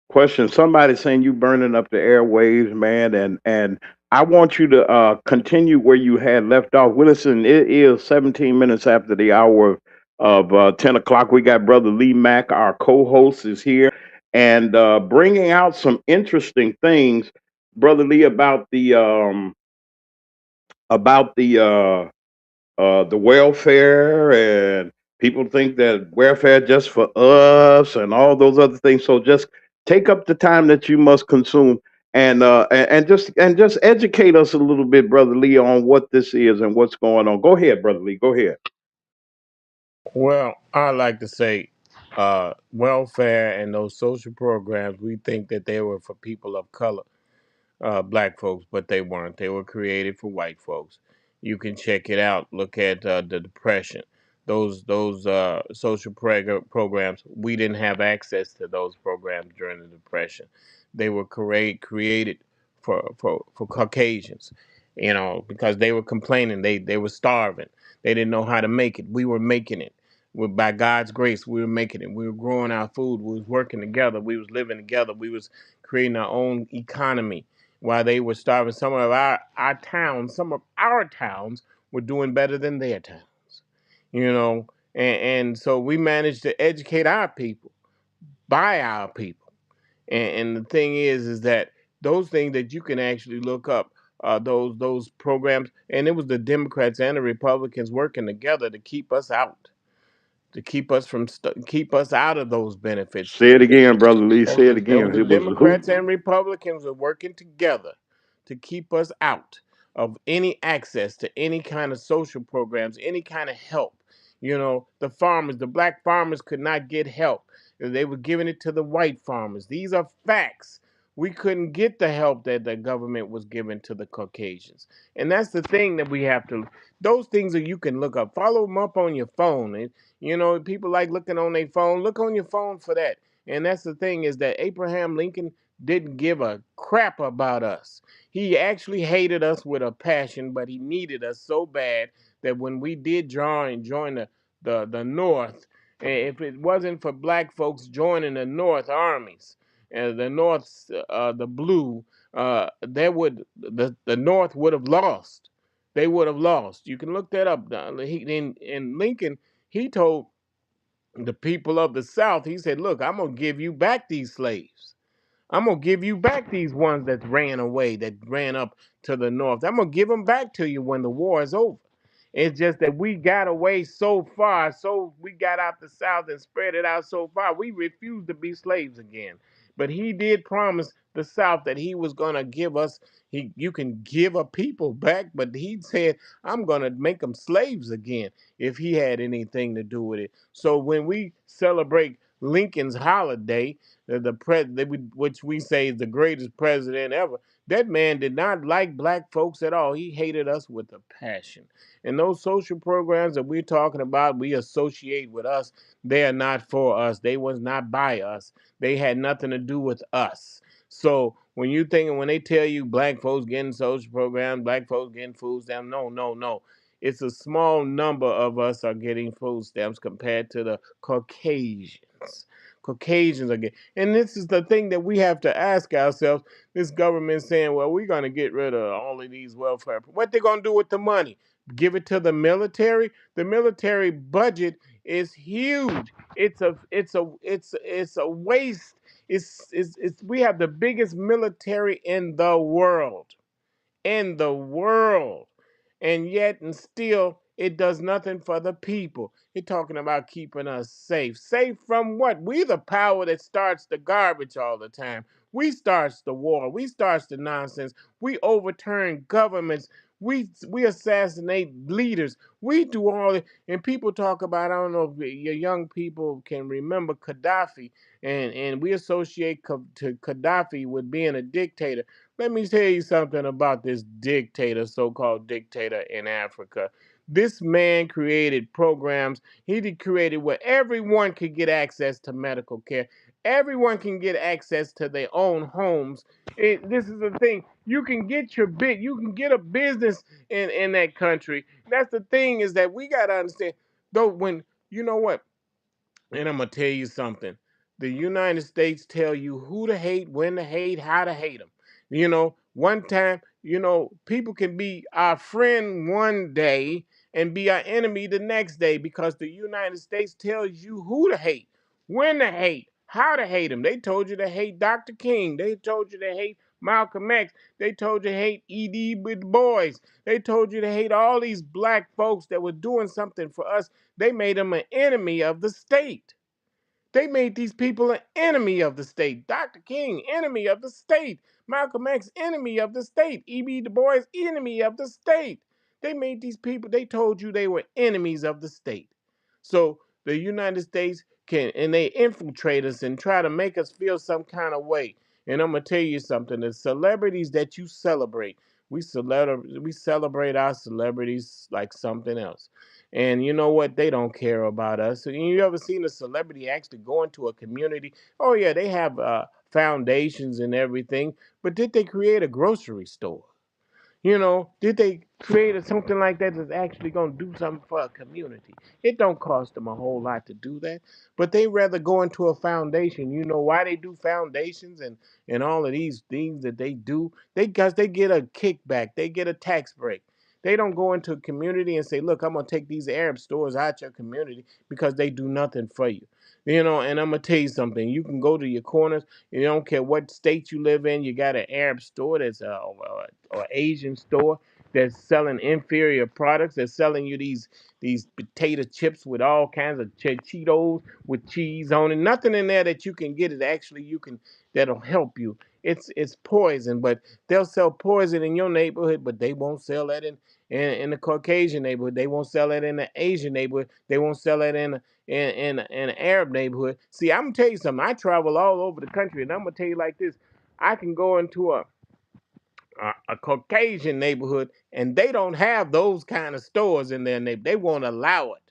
S6: questions. Somebody saying you burning up the airwaves, man, and I want you to continue where you had left off. Well, listen, it is 17 minutes after the hour of 10 o'clock. We got Brother Lee Mack, our co-host, is here and bringing out some interesting things, Brother Lee, about the welfare, and people think that welfare just for us and all those other things. So just take up the time that you must consume and just educate us a little bit, Brother Lee, on what this is and what's going on. Go ahead, Brother Lee. Go ahead.
S7: Well, I like to say welfare and those social programs, we think that they were for people of color, black folks, but they weren't. They were created for white folks. You can check it out. Look at the Depression. Those social programs. We didn't have access to those programs during the Depression. They were created for Caucasians, because they were complaining. They were starving. They didn't know how to make it. We were making it. By God's grace, we were making it. We were growing our food. We was working together. We was living together. We was creating our own economy while they were starving. Some of our towns were doing better than their towns, and so we managed to educate our people by our people. And the thing is that those things that you can actually look up, those programs, and it was the Democrats and the Republicans working together to keep us out, to keep us keep us out of those benefits.
S6: Say it again, Brother Lee. Say it
S7: That was
S6: again.
S7: the
S6: It was who?
S7: Democrats and Republicans are working together to keep us out of any access to any kind of social programs, any kind of help. The farmers, the black farmers could not get help. They were giving it to the white farmers. These are facts. We couldn't get the help that the government was giving to the Caucasians. And that's the thing that we have to, those things that you can look up. Follow them up on your phone. And, people like looking on their phone. Look on your phone for that. And that's the thing, is that Abraham Lincoln didn't give a crap about us. He actually hated us with a passion, but he needed us so bad that when we did join the North, if it wasn't for black folks joining the North armies, the North, the blue, the North would have lost. They would have lost. You can look that up. In Lincoln, he told the people of the South, he said, look, I'm going to give you back these slaves. I'm going to give you back these ones that ran away, that ran up to the North. I'm going to give them back to you when the war is over. It's just that we got away so far, so we got out the South and spread it out so far, we refused to be slaves again. But he did promise the South that he was going to give us, you can give a people back, but he said, I'm going to make them slaves again if he had anything to do with it. So when we celebrate Lincoln's holiday, which we say is the greatest president ever, that man did not like black folks at all. He hated us with a passion. And those social programs that we're talking about, we associate with us, they are not for us. They was not by us. They had nothing to do with us. So when they tell you black folks getting social programs, black folks getting food stamps, no, no, no. It's a small number of us are getting food stamps compared to the Caucasians. Caucasians are getting, and this is the thing that we have to ask ourselves. This government saying, well, we're going to get rid of all of these welfare. What they going to do with the money? Give it to the military? The military budget is huge. It's a waste. We have the biggest military in the world, and yet and still it does nothing for the people. You're talking about keeping us safe from what? We the power that starts the garbage all the time. We starts the war, we starts the nonsense, we overturn governments, we assassinate leaders, we do all it. And people talk about, I don't know if your young people can remember Gaddafi, and we associate to Gaddafi with being a dictator. Let me tell you something about this dictator, so-called dictator in Africa. This man created programs. Created where everyone could get access to medical care. Everyone can get access to their own homes. This is the thing. You can get You can get a business in that country. That's the thing, is that we gotta understand. Though when you know what, and I'm gonna tell you something. The United States tell you who to hate, when to hate, how to hate them. One time, people can be our friend one day and be our enemy the next day because the United States tells you who to hate, when to hate, how to hate them. They told you to hate Dr. King. They told you to hate Malcolm X. They told you to hate E.D. Du Bois. They told you to hate all these black folks that were doing something for us. They made them an enemy of the state. They made these people an enemy of the state. Dr. King, enemy of the state. Malcolm X, enemy of the state. E.B. Du Bois, enemy of the state. They made these people, they told you they were enemies of the state. So the United States and they infiltrate us and try to make us feel some kind of way. And I'm going to tell you something, the celebrities that you celebrate, we celebrate our celebrities like something else. And you know what? They don't care about us. You ever seen a celebrity actually go into a community? Oh, yeah, they have foundations and everything. But did they create a grocery store? Did they create something like that that's actually going to do something for a community? It don't cost them a whole lot to do that, but they rather go into a foundation. You know why they do foundations and all of these things that they do? Because they get a kickback, they get a tax break. They don't go into a community and say, "Look, I'm gonna take these Arab stores out your community," because they do nothing for you. And I'm gonna tell you something. You can go to your corners. You don't care what state you live in. You got an Arab store that's or Asian store that's selling inferior products. They're selling you these potato chips with all kinds of Cheetos with cheese on it. Nothing in there that you can get is actually that'll help you. It's poison, but they'll sell poison in your neighborhood, but they won't sell that in the Caucasian neighborhood. They won't sell it in the Asian neighborhood. They won't sell it in an Arab neighborhood. See, I'm gonna tell you something. I travel all over the country, and I'm gonna tell you like this: I can go into a Caucasian neighborhood, and they don't have those kind of stores in their neighborhood. They won't allow it.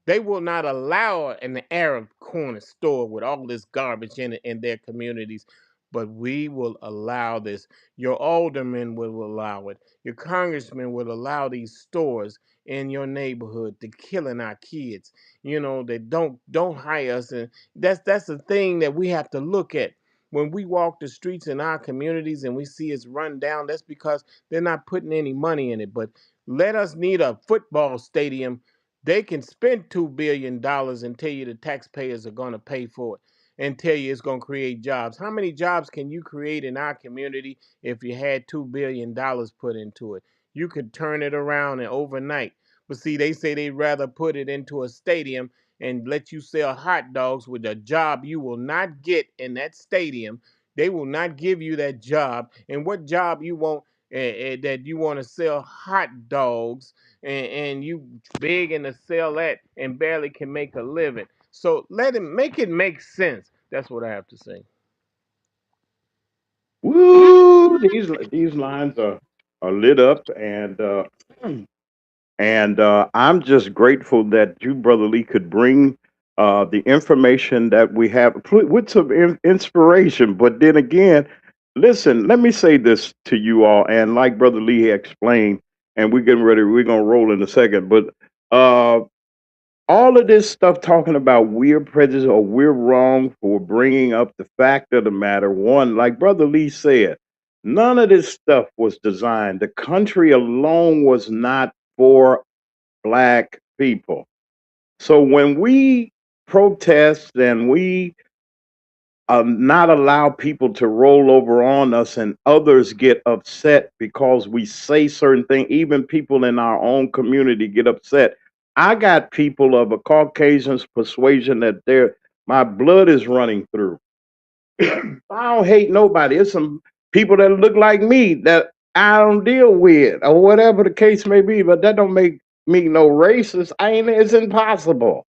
S7: They will not allow an Arab corner store with all this garbage in it in their communities. But we will allow this. Your aldermen will allow it. Your congressmen will allow these stores in your neighborhood to killing our kids. They don't hire us, and that's the thing that we have to look at. When we walk the streets in our communities and we see it's run down, that's because they're not putting any money in it. But let us need a football stadium. They can spend $2 billion and tell you the taxpayers are going to pay for it and tell you it's going to create jobs. How many jobs can you create in our community if you had $2 billion put into it? You could turn it around and overnight. But see, they say they'd rather put it into a stadium and let you sell hot dogs with a job you will not get in that stadium. They will not give you that job. And what job you want that you want to sell hot dogs and you big in to sell that and barely can make a living. So let him make it make sense. That's what I have to say.
S6: Woo! These lines are lit up, and I'm just grateful that you, Brother Lee, could bring the information that we have with some inspiration. But then again, listen, let me say this to you all, and like Brother Lee explained, and we're getting ready, we're gonna roll in a second, but uh, all of this stuff talking about we're prejudiced or we're wrong for bringing up the fact of the matter. One, like Brother Lee said, none of this stuff was designed. The country alone was not for black people. So when we protest and we not allow people to roll over on us and others get upset because we say certain things, even people in our own community get upset. I got people of a Caucasian persuasion that my blood is running through. I don't hate nobody. It's some people that look like me that I don't deal with, or whatever the case may be. But that don't make me no racist. It's impossible.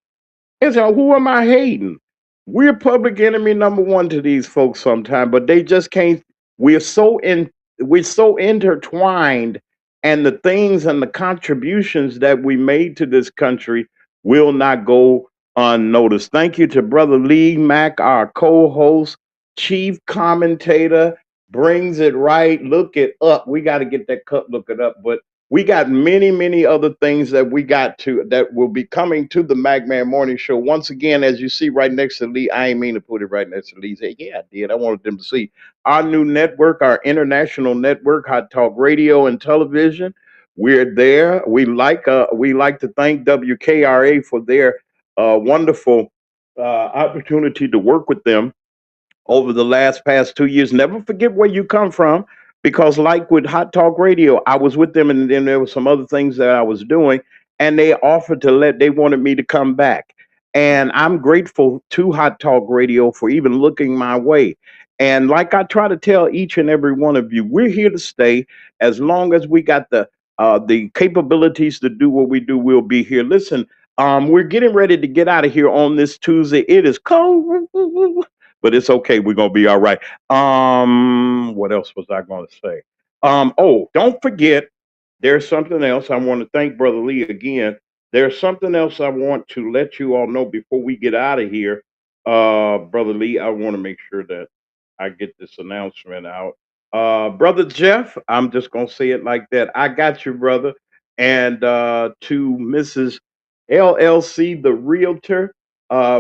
S6: It's who am I hating? We're public enemy number one to these folks sometimes, but they just can't. We're so in. We're so intertwined, and the things and the contributions that we made to this country will not go unnoticed. Thank you to Brother Lee Mack, our co-host, chief commentator, brings it right. Look it up. We got to get that cut. Look it up, but We got many, many other things that we got to that will be coming to the MacMan Morning Show. Once again, as you see right next to Lee, I ain't mean to put it right next to Lee. Say, yeah, I did. I wanted them to see our new network, our international network, Hot Talk Radio and Television. We're there. We like to thank WKRA for their wonderful opportunity to work with them over the last past 2 years. Never forget where you come from, because like with Hot Talk Radio, I was with them, and then there were some other things that I was doing, and they offered they wanted me to come back. And I'm grateful to Hot Talk Radio for even looking my way. And like I try to tell each and every one of you, we're here to stay. As long as we got the capabilities to do what we do, we'll be here. Listen, we're getting ready to get out of here on this Tuesday. It is cold, but it's okay. We're gonna be all right. What else was I gonna say? Oh, don't forget, there's something else. I want to thank Brother Lee again. There's something else I want to let you all know before we get out of here. Brother Lee, I want to make sure that I get this announcement out. Brother Jeff, I'm just gonna say it like that. I got you, brother. And to Mrs. LLC, the realtor,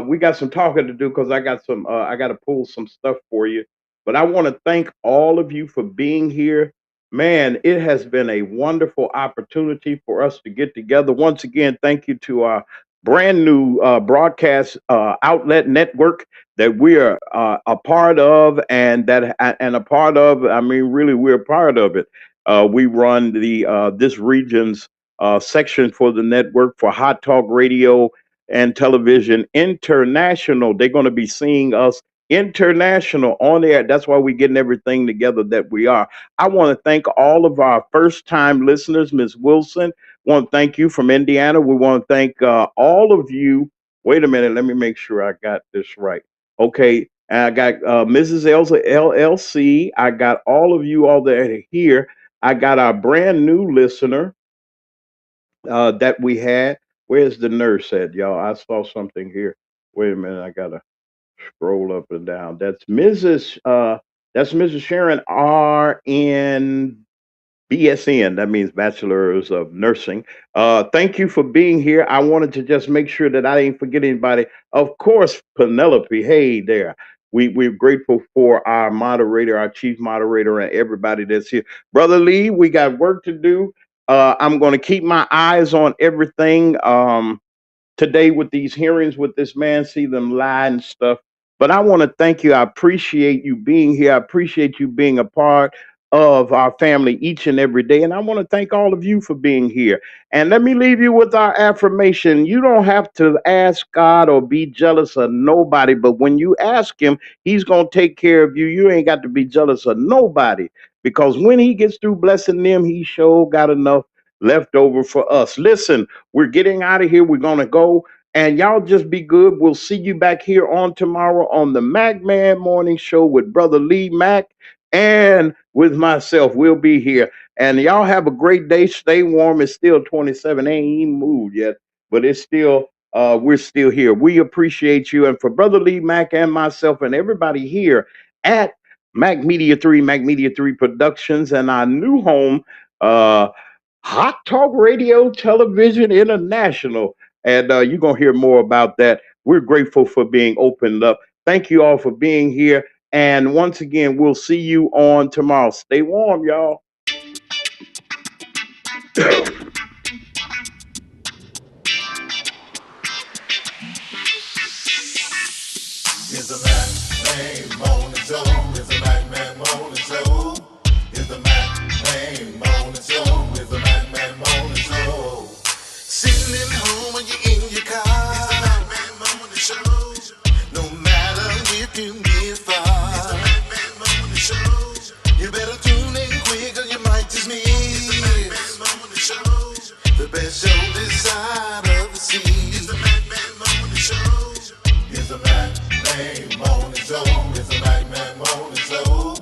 S6: we got some talking to do, because I got to pull some stuff for you. But I want to thank all of you for being here. Man, it has been a wonderful opportunity for us to get together. Once again, thank you to our brand new broadcast outlet network that we are a part of, and a part of. I mean, really, we're a part of it. We run the this region's section for the network for Hot Talk Radio and Television International. They're going to be seeing us international on air. That's why we're getting everything together that we are. I want to thank all of our first time listeners. Ms. Wilson, want to thank you from Indiana. We want to thank all of you. Wait a minute, let me make sure I got this right. Okay, I got Mrs. Elsa LLC. I got all of you all that are here. I got our brand new listener that we had. Where's the nurse at, y'all? I saw something here. Wait a minute, I gotta scroll up and down. That's Mrs. Sharon R.N. BSN, that means Bachelors of Nursing. Thank you for being here. I wanted to just make sure that I didn't forget anybody. Of course, Penelope, hey there. We're grateful for our moderator, our chief moderator, and everybody that's here. Brother Lee, we got work to do. I'm going to keep my eyes on everything today with these hearings with this man, see them lie and stuff. But I want to thank you. I appreciate you being here. I appreciate you being a part of our family each and every day. And I want to thank all of you for being here. And let me leave you with our affirmation. You don't have to ask God or be jealous of nobody, but when you ask him, he's going to take care of you. You ain't got to be jealous of nobody, because when he gets through blessing them, he sure got enough left over for us. Listen, we're getting out of here. We're going to go. And y'all just be good. We'll see you back here on tomorrow on the MacMan Morning Show with Brother Lee Mack and with myself. We'll be here. And y'all have a great day. Stay warm. It's still 27. Ain't even moved yet, but it's still, we're still here. We appreciate you. And for Brother Lee Mack and myself and everybody here at Mac Media 3 Productions and our new home, Hot Talk Radio Television International. And you're going to hear more about that. We're grateful for being opened up. Thank you all for being here. And once again, we'll see you on tomorrow. Stay warm, y'all.
S1: It's the MacMan Morning Show. It's the MacMan Morning Show. It's the MacMan Morning Show. It's the MacMan Morning Show. Sitting at home when you're in your car. It's the MacMan Morning Show. No matter if you get far. It's the MacMan Morning Show. You better tune in quick or you might just miss. It's the MacMan Morning Show. The best show this side of the sea. It's the MacMan Morning Show. It's the MacMan Morning Show. It's the MacMan Morning Show.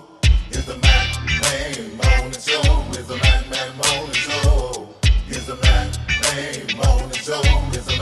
S1: It's the MacMan Morning Show. It's the MacMan Morning Show. It's the MacMan Morning Show. It's the